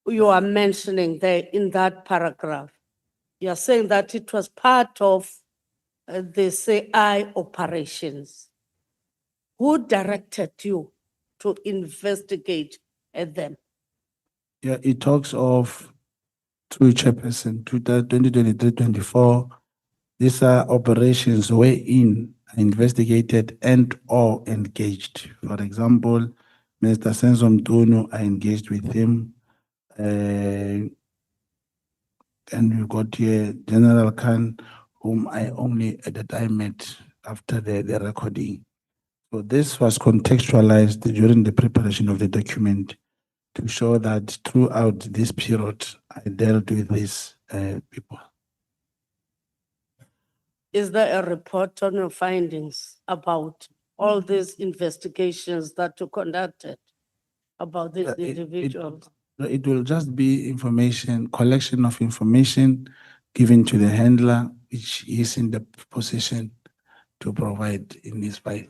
you are mentioning there in that paragraph. You are saying that it was part of the CI operations. Who directed you to investigate them? Yeah, it talks of through chairperson 2023-24. These are operations wherein investigated and or engaged. For example, Mr. Senzo Ntuli, I engaged with him. And we got here General Khan, whom I only at the time met after the recording. So this was contextualized during the preparation of the document to show that throughout this period, I dealt with these people. Is there a report on your findings about all these investigations that you conducted about these individuals? It will just be information, collection of information given to the handler, which is in the position to provide in this file.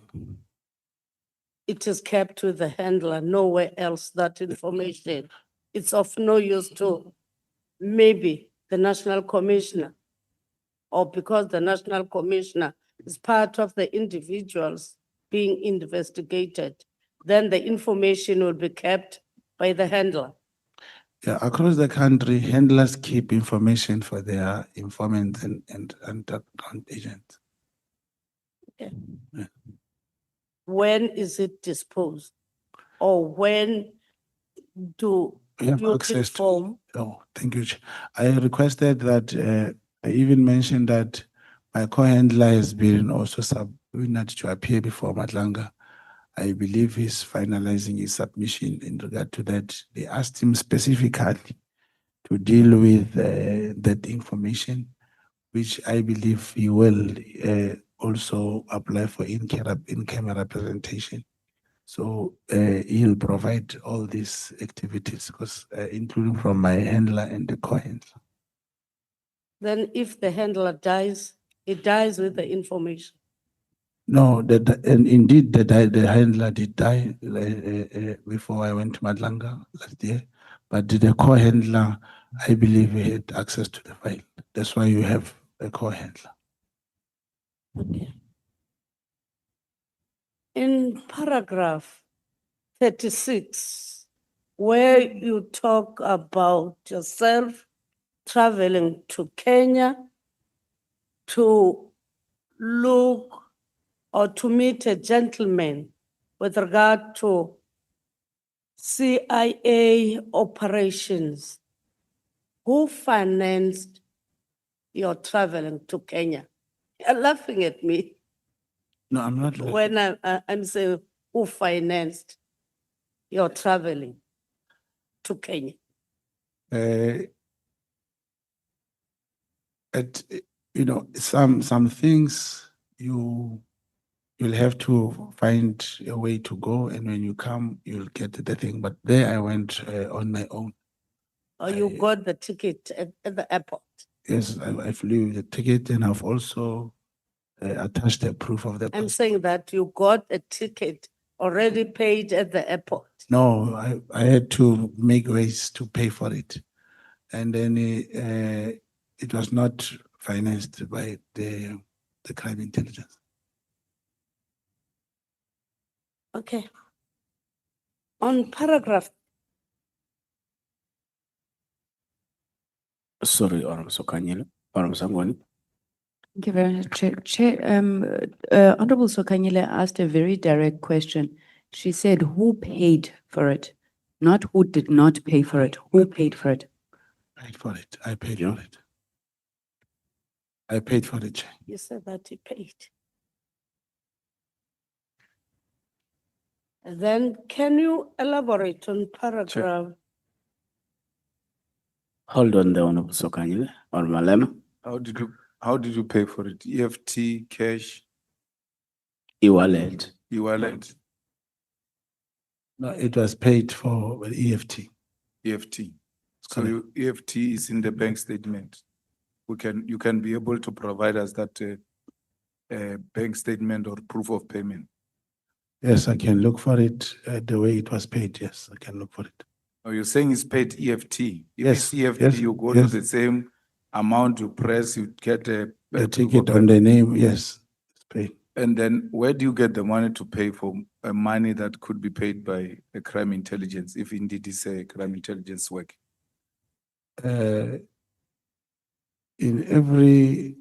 It is kept with the handler, nowhere else that information. It's of no use to maybe the National Commissioner, or because the National Commissioner is part of the individuals being investigated, then the information will be kept by the handler. Yeah, across the country, handlers keep information for their informants and account agents. When is it disposed? Or when do We have you access to. inform? Oh, thank you. I requested that, I even mentioned that my co-handler has been also subpoenaed to appear before Matlanga. I believe he's finalizing his submission in regard to that. They asked him specifically to deal with that information, which I believe he will also apply for in-camera representation. So he'll provide all these activities, because including from my handler and the co-handler. Then if the handler dies, it dies with the information. No, and indeed the handler did die before I went to Madlanga last year, but the co-handler, I believe he had access to the file. That's why you have a co-handler. Okay. In paragraph 36, where you talk about yourself traveling to Kenya to look or to meet a gentleman with regard to CIA operations, who financed your traveling to Kenya? You're laughing at me No, I'm not. laughing. when I'm saying who financed your traveling to Kenya. Uh, you know, some things you'll have to find a way to go, and when you come, you'll get the thing. But there I went on my own. Or you I- got the ticket at the airport? Yes, I flew the ticket, and I've also attached a proof of the I'm passport. saying that you got a ticket already paid at the airport. No, I had to make ways to pay for it. And then it was not financed by the crime intelligence. Okay. On paragraph, Sorry, Honorable Sokanyile, Honorable Sangoni. Thank you very much, Chair. Honorable Sokanyile asked a very direct question. She said, who paid for it? Not who did not pay for it, who paid for it? Paid for it. I paid Yeah. for it. I paid for it. you said that he paid. Then can you elaborate on paragraph? Hold on there, Honorable Sokanyile, Honorable Malema, How did you pay for it? EFT, cash, e-wallet. e-wallet, No, it was paid for with EFT. EFT? So Correct. you, EFT is in the bank statement. You can be able to provide us that bank statement or proof of payment. Yes, I can look for it the way it was paid. Yes, I can look for it. Or you're saying it's paid EFT? If Yes, it's EFT, yes, you go to yes. the same amount you press, you get a The proof of ticket on payment. the name, yes, it's paid. And then where do you get the money to pay for money that could be paid by a crime intelligence, if indeed it's a crime intelligence work? In every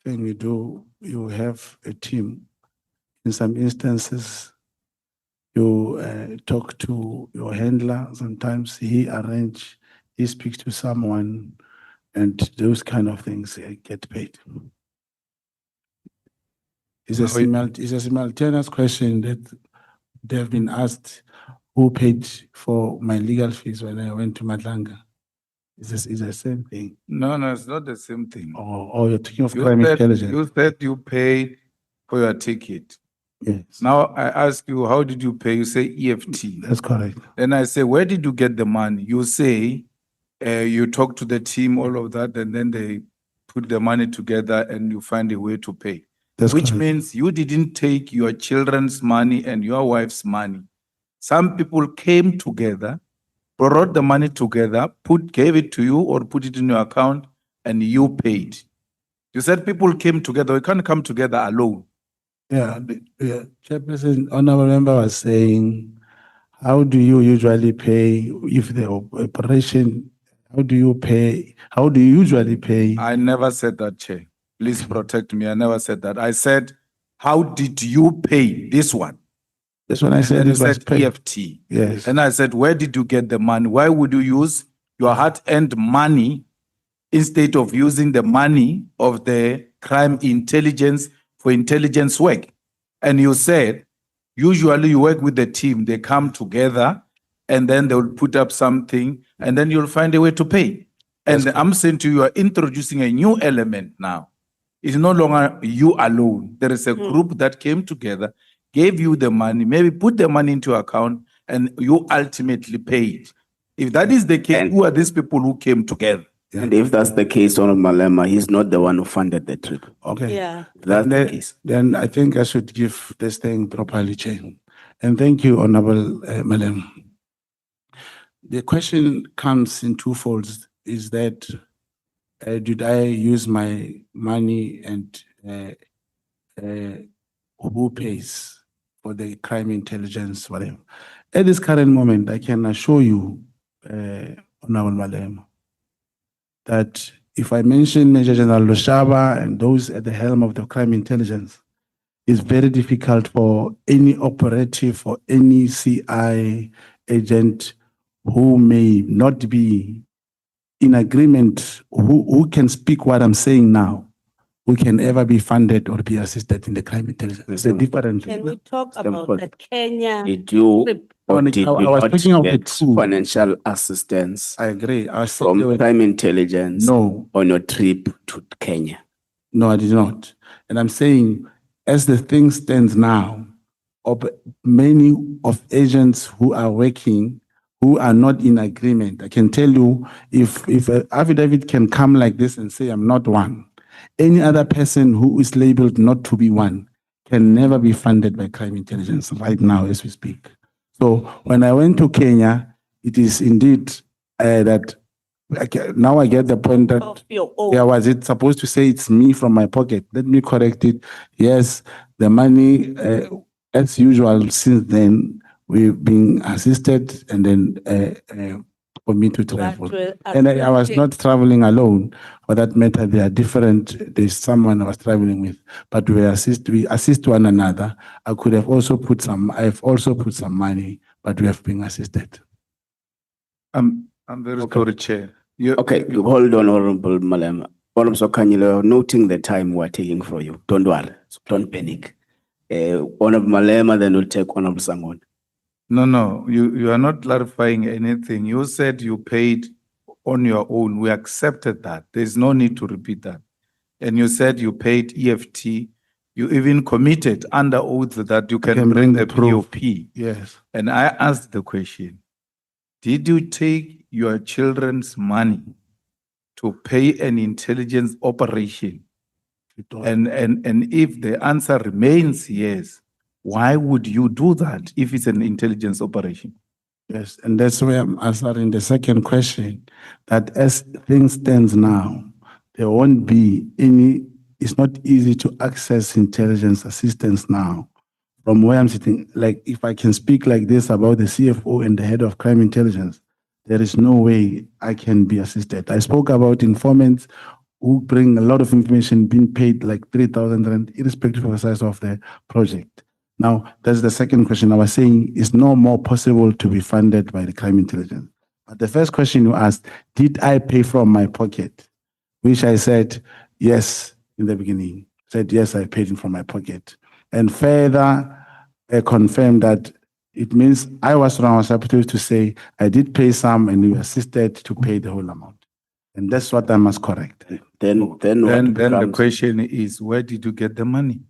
thing we do, you have a team. In some instances, you talk to your handler. Sometimes he speaks to someone, and those kind of things get paid. It's a simultaneous question that they've been asked, who paid for my legal fees when I went to Madlanga? It's the same thing. No, it's not the same thing. Or you're talking of You crime said, intelligence. you said you paid for your ticket. Yes, Now I ask you, how did you pay? You say EFT. that's correct. Then I say, where did you get the money? You say, you talk to the team, all of that, and then they put the money together and you find a way to pay. That's Which correct. means you didn't take your children's money and your wife's money. Some people came together, brought the money together, gave it to you or put it in your account, and you paid. You said people came together. We can't come together alone. Yeah, Chairperson, honorable member was saying, how do you usually pay if the operation, how do you usually pay? I never said that, Chair. Please protect me. I never said that. I said, how did you pay this one? That's when I And said then it you was said paid. EFT. Yes, And I said, where did you get the money? Why would you use your hard-earned money instead of using the money of the crime intelligence for intelligence work? And you said, usually you work with the team, they come together and then they will put up something and then you'll find a way to pay. And I'm saying to you, you are introducing a new element now. It's no longer you alone. There is a group that came together, gave you the money, maybe put the money into your account, and you ultimately paid. If that is the case, And- who are these people who came together? And if that's the case, Honorable Malema, he's not the one who funded the trip. okay. Yeah. If that's the Then- case. Then I think I should give this thing properly, Chair. And thank you, Honorable Malem. The question comes in two folds. Is that did I use my money and who pays for the crime intelligence, whatever? At this current moment, I can assure you, Honorable Malem, that if I mention Major General Lushaba and those at the helm of the crime intelligence, it's very difficult for any operative or any CI agent who may not be in agreement, who can speak what I'm saying now, who can ever be funded or be assisted in the crime intelligence. It's a Mr. different. Can we talk Mr. about Mkhwanazi, the Kenya Did you trip? or I- did I you was not talking of the get two. financial assistance I agree. I said from there were- crime intelligence No, on your trip to Kenya? no, I did not. And I'm saying, as the thing stands now, many of agents who are working, who are not in agreement, I can tell you, if an affidavit can come like this and say, I'm not one, any other person who is labeled not to be one can never be funded by crime intelligence right now as we speak. So when I went to Kenya, it is indeed that now I get the point that Of your own. yeah, was it supposed to say it's me from my pocket? Let me correct it. Yes, the money, as usual, since then, we've been assisted and then for me to travel. were And I was assisted. not traveling alone. For that matter, they are different. There's someone I was traveling with, but we assist one another. I could have also I've also put some money, but we have been assisted. I'm very sorry, Chair. You, Okay, you hold on, Honorable Malema. Honorable Sokanyile, noting the time we're taking for you. Don't worry, don't panic. Honorable Malema, then we'll take Honorable Sangon. no, you are not clarifying anything. You said you paid on your own. We accepted that. There's no need to repeat that. And you said you paid EFT. You even committed under oath that you can bring the proof. POP. Yes. And I asked the question, did you take your children's money to pay an intelligence operation? And if the answer remains yes, why would you do that if it's an intelligence operation? Yes, and that's why I'm answering the second question, that as things stands now, there won't be it's not easy to access intelligence assistance now. From where I'm sitting, like if I can speak like this about the CFO and the head of crime intelligence, there is no way I can be assisted. I spoke about informants who bring a lot of information being paid like 3,000 rand, irrespective of the size of the project. Now, that's the second question. I was saying it's no more possible to be funded by the crime intelligence. But the first question you asked, did I pay from my pocket? Which I said, yes, in the beginning. Said, yes, I paid it from my pocket. And further confirmed that it means I was supposed to say, I did pay some and you assisted to pay the whole amount. And that's what I must correct. Then what Then the becomes- question is, where did you get the money?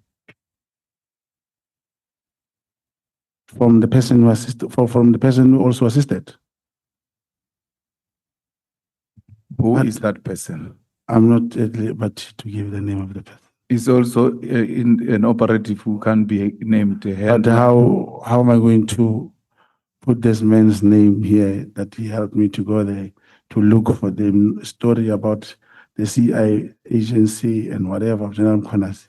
From the person who assisted, from the person who also assisted. Who But- is that person? I'm not at liberty to give the name of the person. Is also in an operative who can be named. But how am I going to put this man's name here that he helped me to go there to look for the story about the CI agency and whatever, General Mkhwanazi?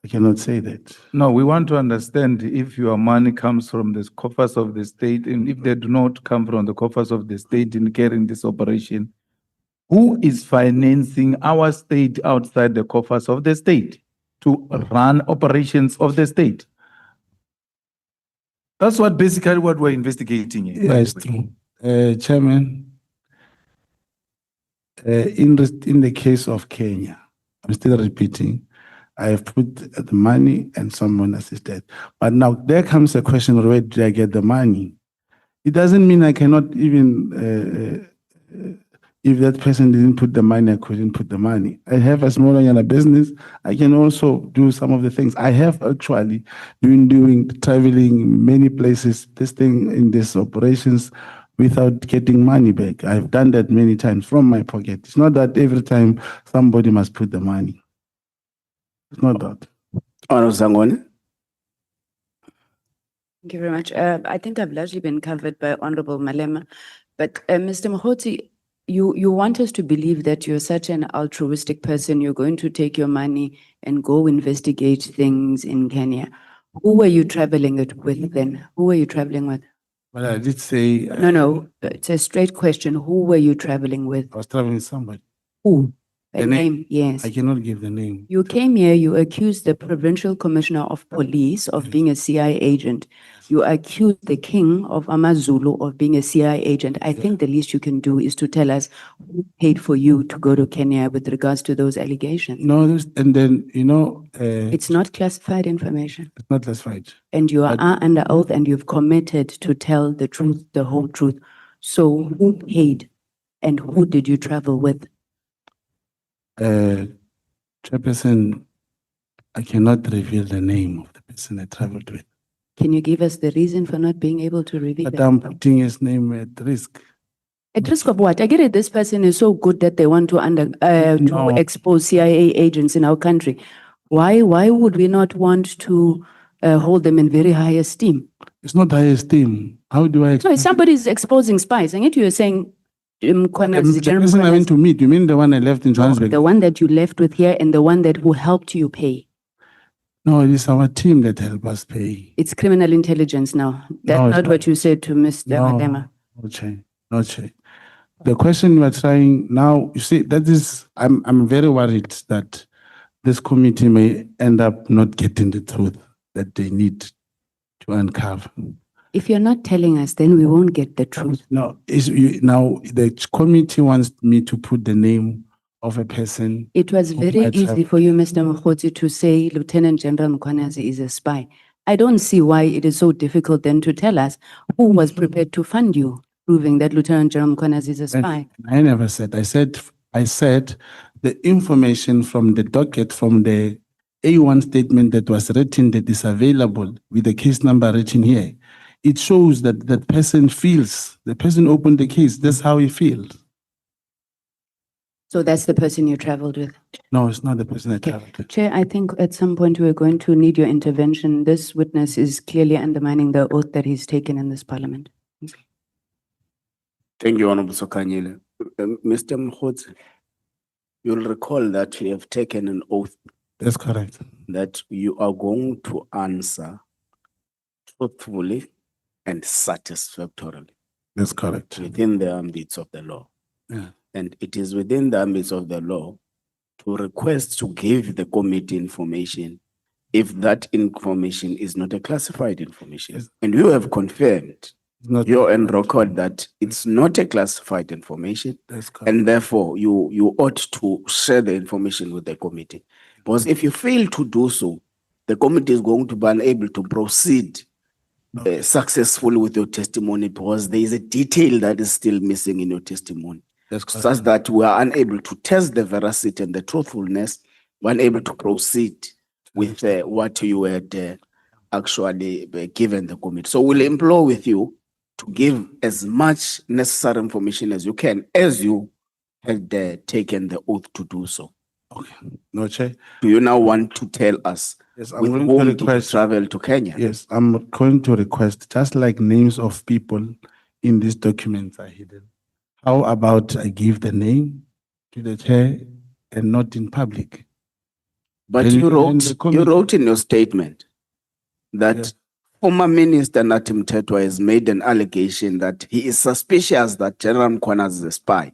I cannot say that. No, we want to understand if your money comes from the coffers of the state, and if they do not come from the coffers of the state in carrying this operation, who is financing our state outside the coffers of the state to run operations of the state? That's what basically what we're investigating here. Yeah, it's true. Chairman, in the case of Kenya, I'm still repeating, I have put the money and someone assisted. But now there comes a question, where did I get the money? It doesn't mean I cannot even, if that person didn't put the money, I couldn't put the money. I have a small business. I can also do some of the things. I have actually been doing traveling many places, testing in these operations without getting money back. I've done that many times from my pocket. It's not that every time somebody must put the money. It's not that. Honorable Sangon. Thank you very much. I think I've largely been covered by Honorable Malema, but Mr. Mogotsi, you want us to believe that you're such an altruistic person, you're going to take your money and go investigate things in Kenya. Who were you traveling it with then? Who were you traveling with? But I did say No, it's a straight question. Who were you traveling with? I was traveling with somebody. Who? A The name, yes. I cannot give the name. You came here, you accused the Provincial Commissioner of Police of being a CI agent. You accused the King of Amazulu of being a CI agent. I think the least you can do is to tell us who paid for you to go to Kenya with regards to those allegations. No, and then, It's not classified information. it's not classified. And you are But- under oath and you've committed to tell the truth, the whole truth. So who paid and who did you travel with? Chairperson, I cannot reveal the name of the person I traveled with. Can you give us the reason for not being able to reveal But that? I'm putting his name at risk. At risk of what? I get it, this person is so good that they want to No. expose CIA agents in our country. Why would we not want to hold them in very high esteem? It's not high esteem. How do I? So if somebody is exposing spies, and yet you're saying, Mkhwanazi, The General person I went Mkhwanazi, to meet, you mean the one I left in Johannesburg? the one that you left with here and the one that who helped you pay. No, it is our team that help us pay. It's criminal intelligence now. That's No, it's not not. what you said to Mr. Malema. No, Chair, no, Chair. The question you are trying now, you see, that is, I'm very worried that this committee may end up not getting the truth that they need to uncover. If you're not telling us, then we won't get the truth. No, now the committee wants me to put the name of a person. It was who very might have- easy for you, Mr. Mogotsi, to say Lieutenant General Mkhwanazi is a spy. I don't see why it is so difficult then to tell us who was prepared to fund you, proving that Lieutenant General Mkhwanazi is a spy. I never said, I said the information from the docket, from the A1 statement that was written that is available with the case number written here. It shows that the person feels, the person opened the case, that's how he feels. So that's the person you traveled with. No, it's not the person I Okay. traveled with. Chair, I think at some point we're going to need your intervention. This witness is clearly undermining the oath that he's taken in this parliament. Thank you, Honorable Sokanyile. Mr. Mogotsi, you'll recall that you have taken an oath That's correct. that you are going to answer truthfully and satisfactorily That's correct. within the ambits of the law. Yeah. And it is within the ambits of the law to request to give the committee information if that information is not a classified information. Yes. And you have confirmed It's not- your end record that it's not a classified information. That's correct. And therefore, you ought to share the information with the committee. Because if you fail to do so, the committee is going to be unable to proceed successfully with your testimony because there is a detail that is still missing in your testimony. That's correct. Such that we are unable to test the veracity and the truthfulness, we're unable to proceed with what you had actually given the committee. So we'll implore with you to give as much necessary information as you can, as you had taken the oath to do so. Okay. No, Chair. Do you now want to tell us Yes, I'm with going whom to did you request. travel to Kenya? Yes, I'm going to request, just like names of people in these documents are hidden. How about I give the name to the chair and not in public? But Then you you can end the you committee. wrote in your statement that Yes. former Minister Natim Tetwa has made an allegation that he is suspicious that General Mkhwanazi is a spy,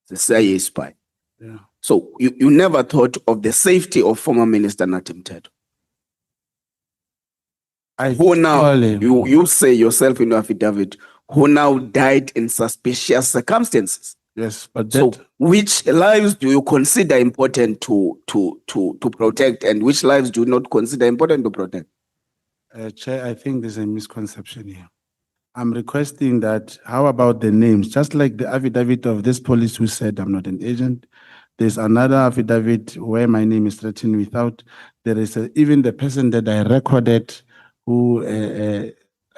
the CIA spy. Yeah. So you never thought of the safety of former Minister Natim Tetwa. Who now, Surely. you say yourself in your affidavit, who now died in suspicious circumstances. Yes, but So that, which lives do you consider important to protect and which lives do you not consider important to protect? Chair, I think there's a misconception here. I'm requesting that, how about the names? Just like the affidavit of this police who said I'm not an agent. There's another affidavit where my name is written without. There is even the person that I recorded who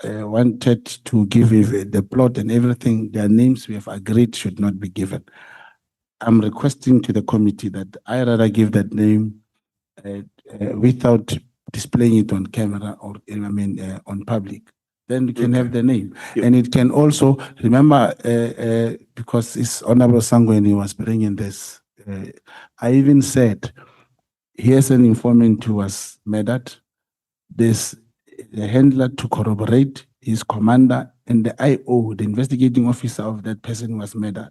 wanted to give the plot and everything, their names we have agreed should not be given. I'm requesting to the committee that I rather give that name without displaying it on camera or, on public. Then you can have the name. Yeah. And it can also, remember, because it's Honorable Sangweni was bringing this, I even said, here's an informant who was murdered. There's the handler to corroborate, his commander, and the IO, the investigating officer of that person who was murdered.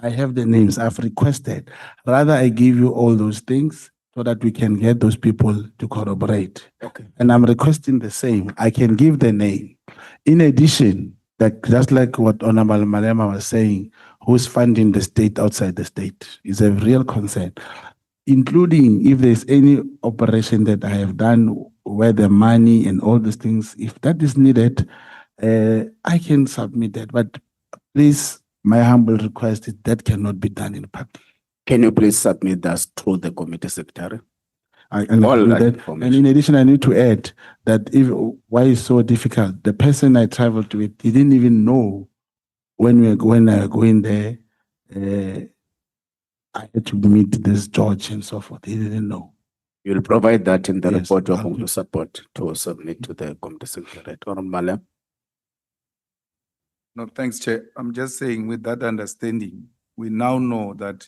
I have the names. I've requested. Rather, I give you all those things so that we can get those people to corroborate. Okay. And I'm requesting the same. I can give the name. In addition, that just like what Honorable Malema was saying, who's funding the state outside the state is a real concern, including if there's any operation that I have done where the money and all these things, if that is needed, I can submit that. But please, my humble request is that cannot be done in public. Can you please submit that through the committee secretary? I can All do that that. And information. in addition, I need to add that if why it's so difficult, the person I traveled with, he didn't even know when we are going there. I had to meet this George and so forth. He didn't know. You'll provide that in the Yes, report you're I'll going do- to support to submit to the committee secretary. Honorable Malem. No, thanks, Chair. I'm just saying with that understanding, we now know that,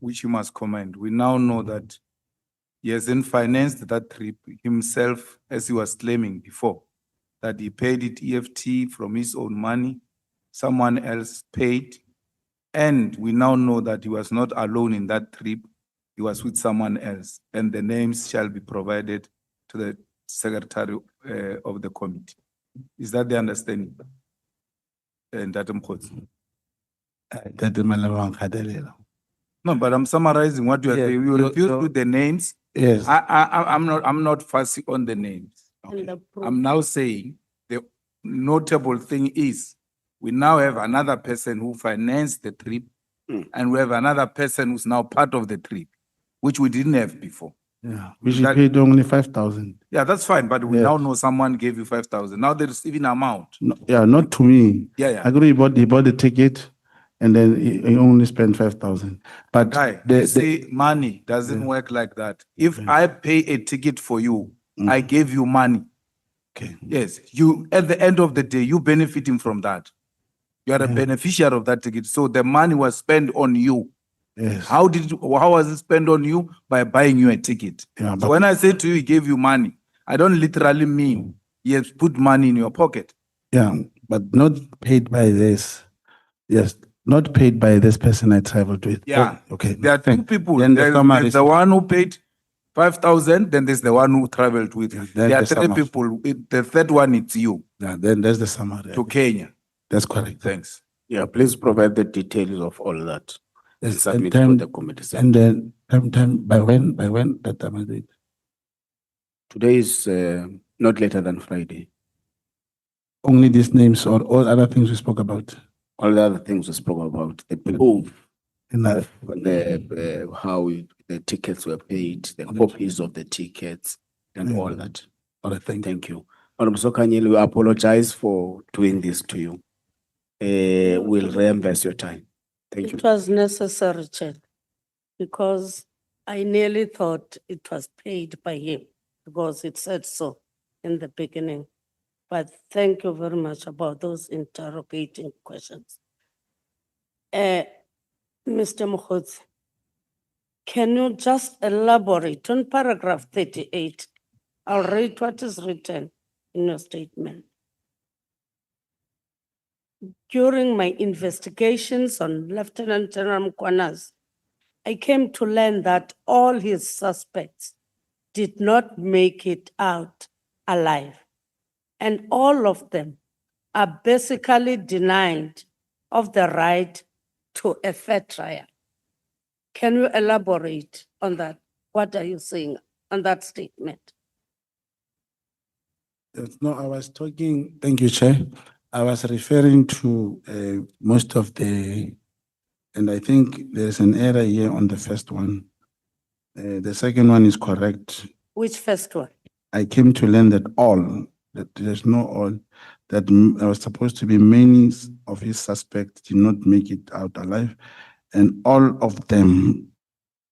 which you must commend, we now know that he hasn't financed that trip himself as he was claiming before, that he paid it EFT from his own money, someone else paid. And we now know that he was not alone in that trip, he was with someone else, and the names shall be provided to the secretary of the committee. Is that the understanding? And that Mkhwanazi? That is my level of Khadelela. No, but I'm summarizing what you are Yeah, saying. You so- refuse so- with the names. Yes. I'm not fussy on the names. And the proof. I'm now saying the notable thing is we now have another person who financed the trip, and we have another person who's now part of the trip, which we didn't have before. Yeah. We That- paid only 5,000. Yeah, that's fine, but we Yes. now know someone gave you 5,000. Now there's even amount. No, yeah, not to me. Yeah, yeah. I agree. He bought the ticket, and then he only spent 5,000. But Guy, the- you see, money doesn't Yeah. work like that. If Okay. I pay a ticket for you, I gave you money. okay. Yes, you, at the end of the day, you benefiting from that. You are a Yeah. beneficiary of that ticket. So the money was spent on you. Yes. How was it spent on you? By buying you a ticket. Yeah, So but- when I say to you, he gave you money, I don't literally mean he has put money in your pocket. Yeah, but not paid by this. Yes, not paid by this person I traveled with. Yeah. Oh, okay. There are two thank- people. Then the There's summary. the one who paid 5,000, then there's the one who traveled with. Yeah, that's There are the three sum of- people. The third one, it's you Yeah, then there's the summary. to Kenya. That's correct. Thanks. Yeah, please provide the details of all that. And Yes, submit and to time- the committee. And then by when that time is it? Today is not later than Friday. Only these names or all other things we spoke about? All the other things we spoke about, the proof Enough. of the the tickets were paid, the copies of the tickets, and all that. All right, thank you. Thank you. Honorable Sokanyeli, we apologize for doing this to you. We'll reimburse your time. Thank you. It was necessary, Chair, because I nearly thought it was paid by him because it said so in the beginning. But thank you very much about those interrogating questions. Mr. Mogotsi, can you just elaborate on paragraph 38? I'll read what is written in your statement. During my investigations on Lieutenant General Mkhwanazi, I came to learn that all his suspects did not make it out alive, and all of them are basically denied of the right to a fair trial. Can you elaborate on that? What are you saying on that statement? Yes, no, I was talking, thank you, Chair. I was referring to most of the, and I think there's an error here on the first one. The second one is correct. Which first one? I came to learn that there's no all, that I was supposed to be many of his suspects did not make it out alive, and all of them,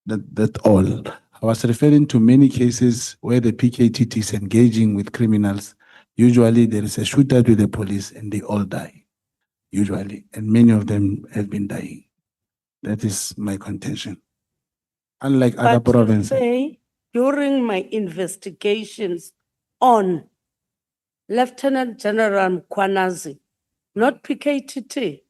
that all. I was referring to many cases where the PKTT is engaging with criminals. Usually there is a shootout with the police and they all die, usually, and many of them have been dying. That is my contention. Unlike other But you provinces. say, during my investigations on Lieutenant General Mkhwanazi, not PKTT,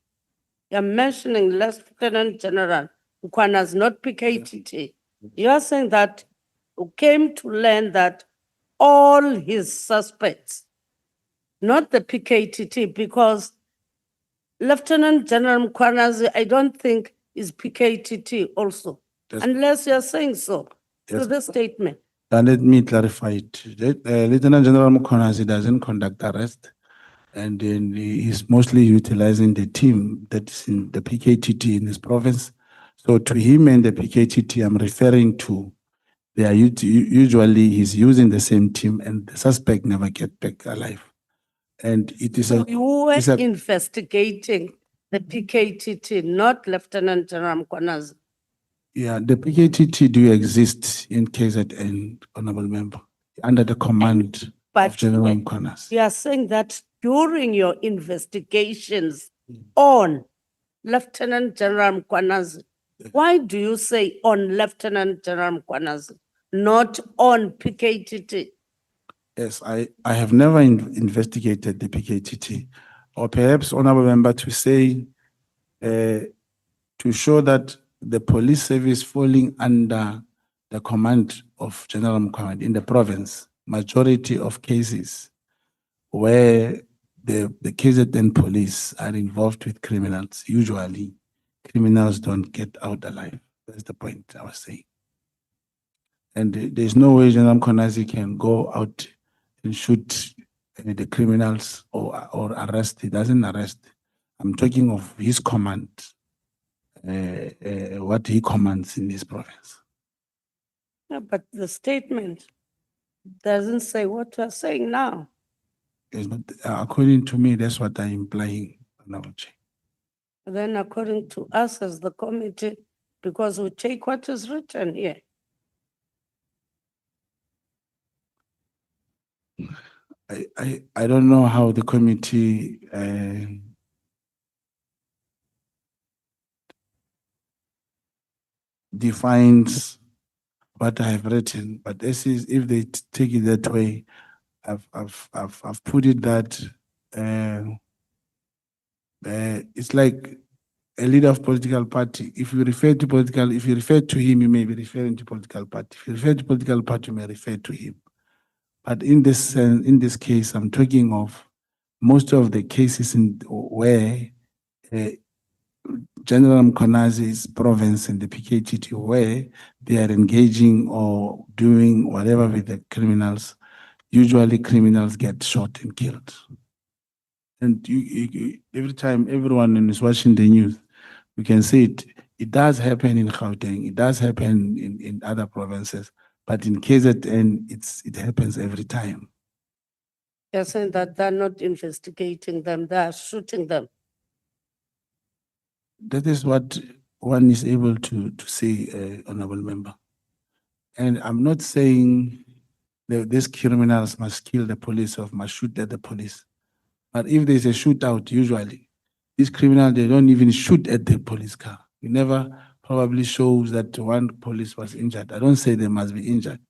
you're mentioning Lieutenant General Mkhwanazi, not PKTT. You are saying that you came to learn that all his suspects, not the PKTT, because Lieutenant General Mkhwanazi, I don't think is PKTT also, Yes. unless you're saying so to Yes. the statement. And let me clarify it. Lieutenant General Mkhwanazi doesn't conduct arrest. And then he is mostly utilizing the team that's in the PKTT in this province. So to him and the PKTT, I'm referring to, they are usually he's using the same team and the suspect never get back alive. And it is So you were it's a- investigating the PKTT, not Lieutenant General Mkhwanazi. yeah, the PKTT do exist in KZN, Honorable Member, under the command of But General Mkhwanazi. you are saying that during your investigations on Lieutenant General Mkhwanazi, why do you say on Lieutenant General Mkhwanazi, not on PKTT? Yes, I have never investigated the PKTT, or perhaps, Honorable Member, to say, to show that the police service falling under the command of General Mkhwanazi in the province, majority of cases where the KZN police are involved with criminals, usually criminals don't get out alive. That's the point I was saying. And there's no way General Mkhwanazi can go out and shoot the criminals or arrest. He doesn't arrest. I'm talking of his command, what he commands in this province. Yeah, but the statement doesn't say what you are saying now. There's not, according to me, that's what I'm implying. Honorable Chair. Then according to us as the committee, because we take what is written here. I don't know how the committee defines what I have written, but this is, if they take it that way, I've put it that it's like a leader of political party. If you refer to him, you may be referring to political party. If you refer to political party, you may refer to him. But in this case, I'm talking of most of the cases where General Mkhwanazi's province and the PKTT, where they are engaging or doing whatever with the criminals, usually criminals get shot and killed. And every time everyone is watching the news, we can see it does happen in Gauteng, it does happen in other provinces, but in KZN, it happens every time. You're saying that they're not investigating them, they are shooting them. That is what one is able to say, Honorable Member. And I'm not saying that these criminals must kill the police or must shoot at the police. But if there's a shootout, usually, these criminals, they don't even shoot at the police car. It never probably shows that one police was injured. I don't say they must be injured.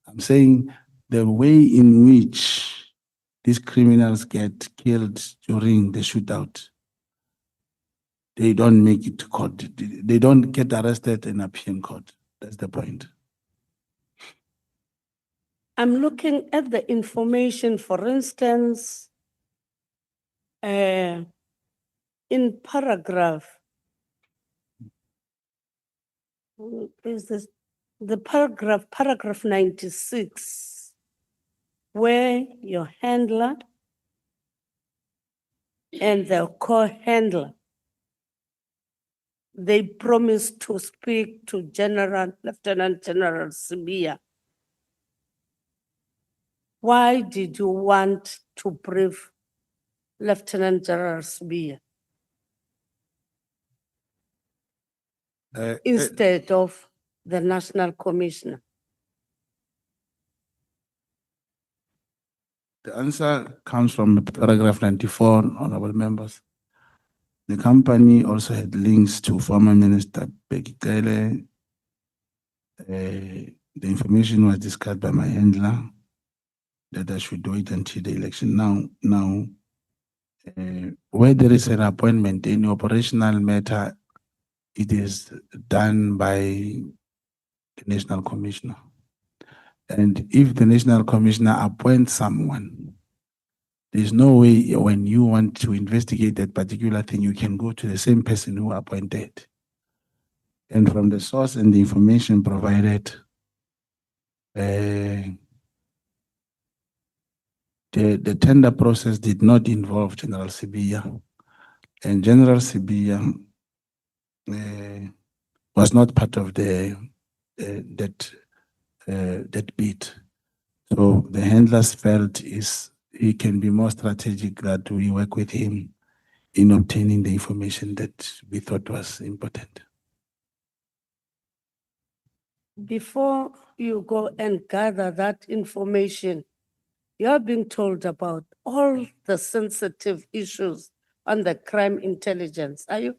I'm saying the way in which these criminals get killed during the shootout, they don't make it to court. They don't get arrested and appear in court. That's the point. I'm looking at the information, for instance, in paragraph, is this, the paragraph 96, where your handler and the co-handler, they promised to speak to Lieutenant General Sibia. Why did you want to brief Lieutenant General Sibia instead of the National Commissioner? The answer comes from paragraph 94, honorable members. The company also had links to former Minister Peggy Cele. The information was discussed by my handler that I should wait until the election. Now, Where there is an appointment in operational matter, it is done by the National Commissioner. And if the National Commissioner appoints someone, there's no way when you want to investigate that particular thing, you can go to the same person who appointed. And from the source and the information provided, the tender process did not involve General Sibiya, and General Sibiya was not part of that bid. So the handlers felt he can be more strategic, that we work with him in obtaining the information that we thought was important. Before you go and gather that information, you are being told about all the sensitive issues on the crime intelligence, are you?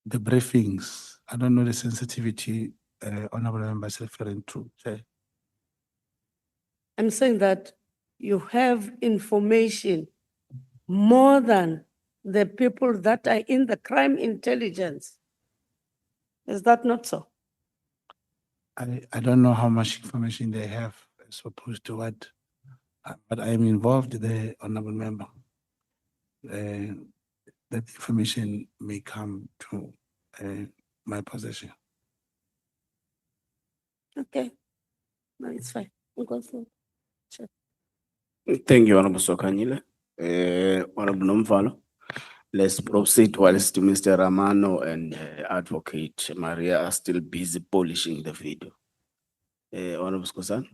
The briefings, I don't know the sensitivity Honorable Member is referring to. Chair. I'm saying that you have information more than the people that are in the crime intelligence. Is that not so? I don't know how much information they have as opposed to what, but I am involved there, Honorable Member. That information may come to my possession. Okay, no, it's fine. We'll go through. Thank you, Honorable Sokanyile. Honorable Nomvalo. Let's proceed whilst Mr. Ramano and Advocate Maria are still busy polishing the video. Honorable Skosan.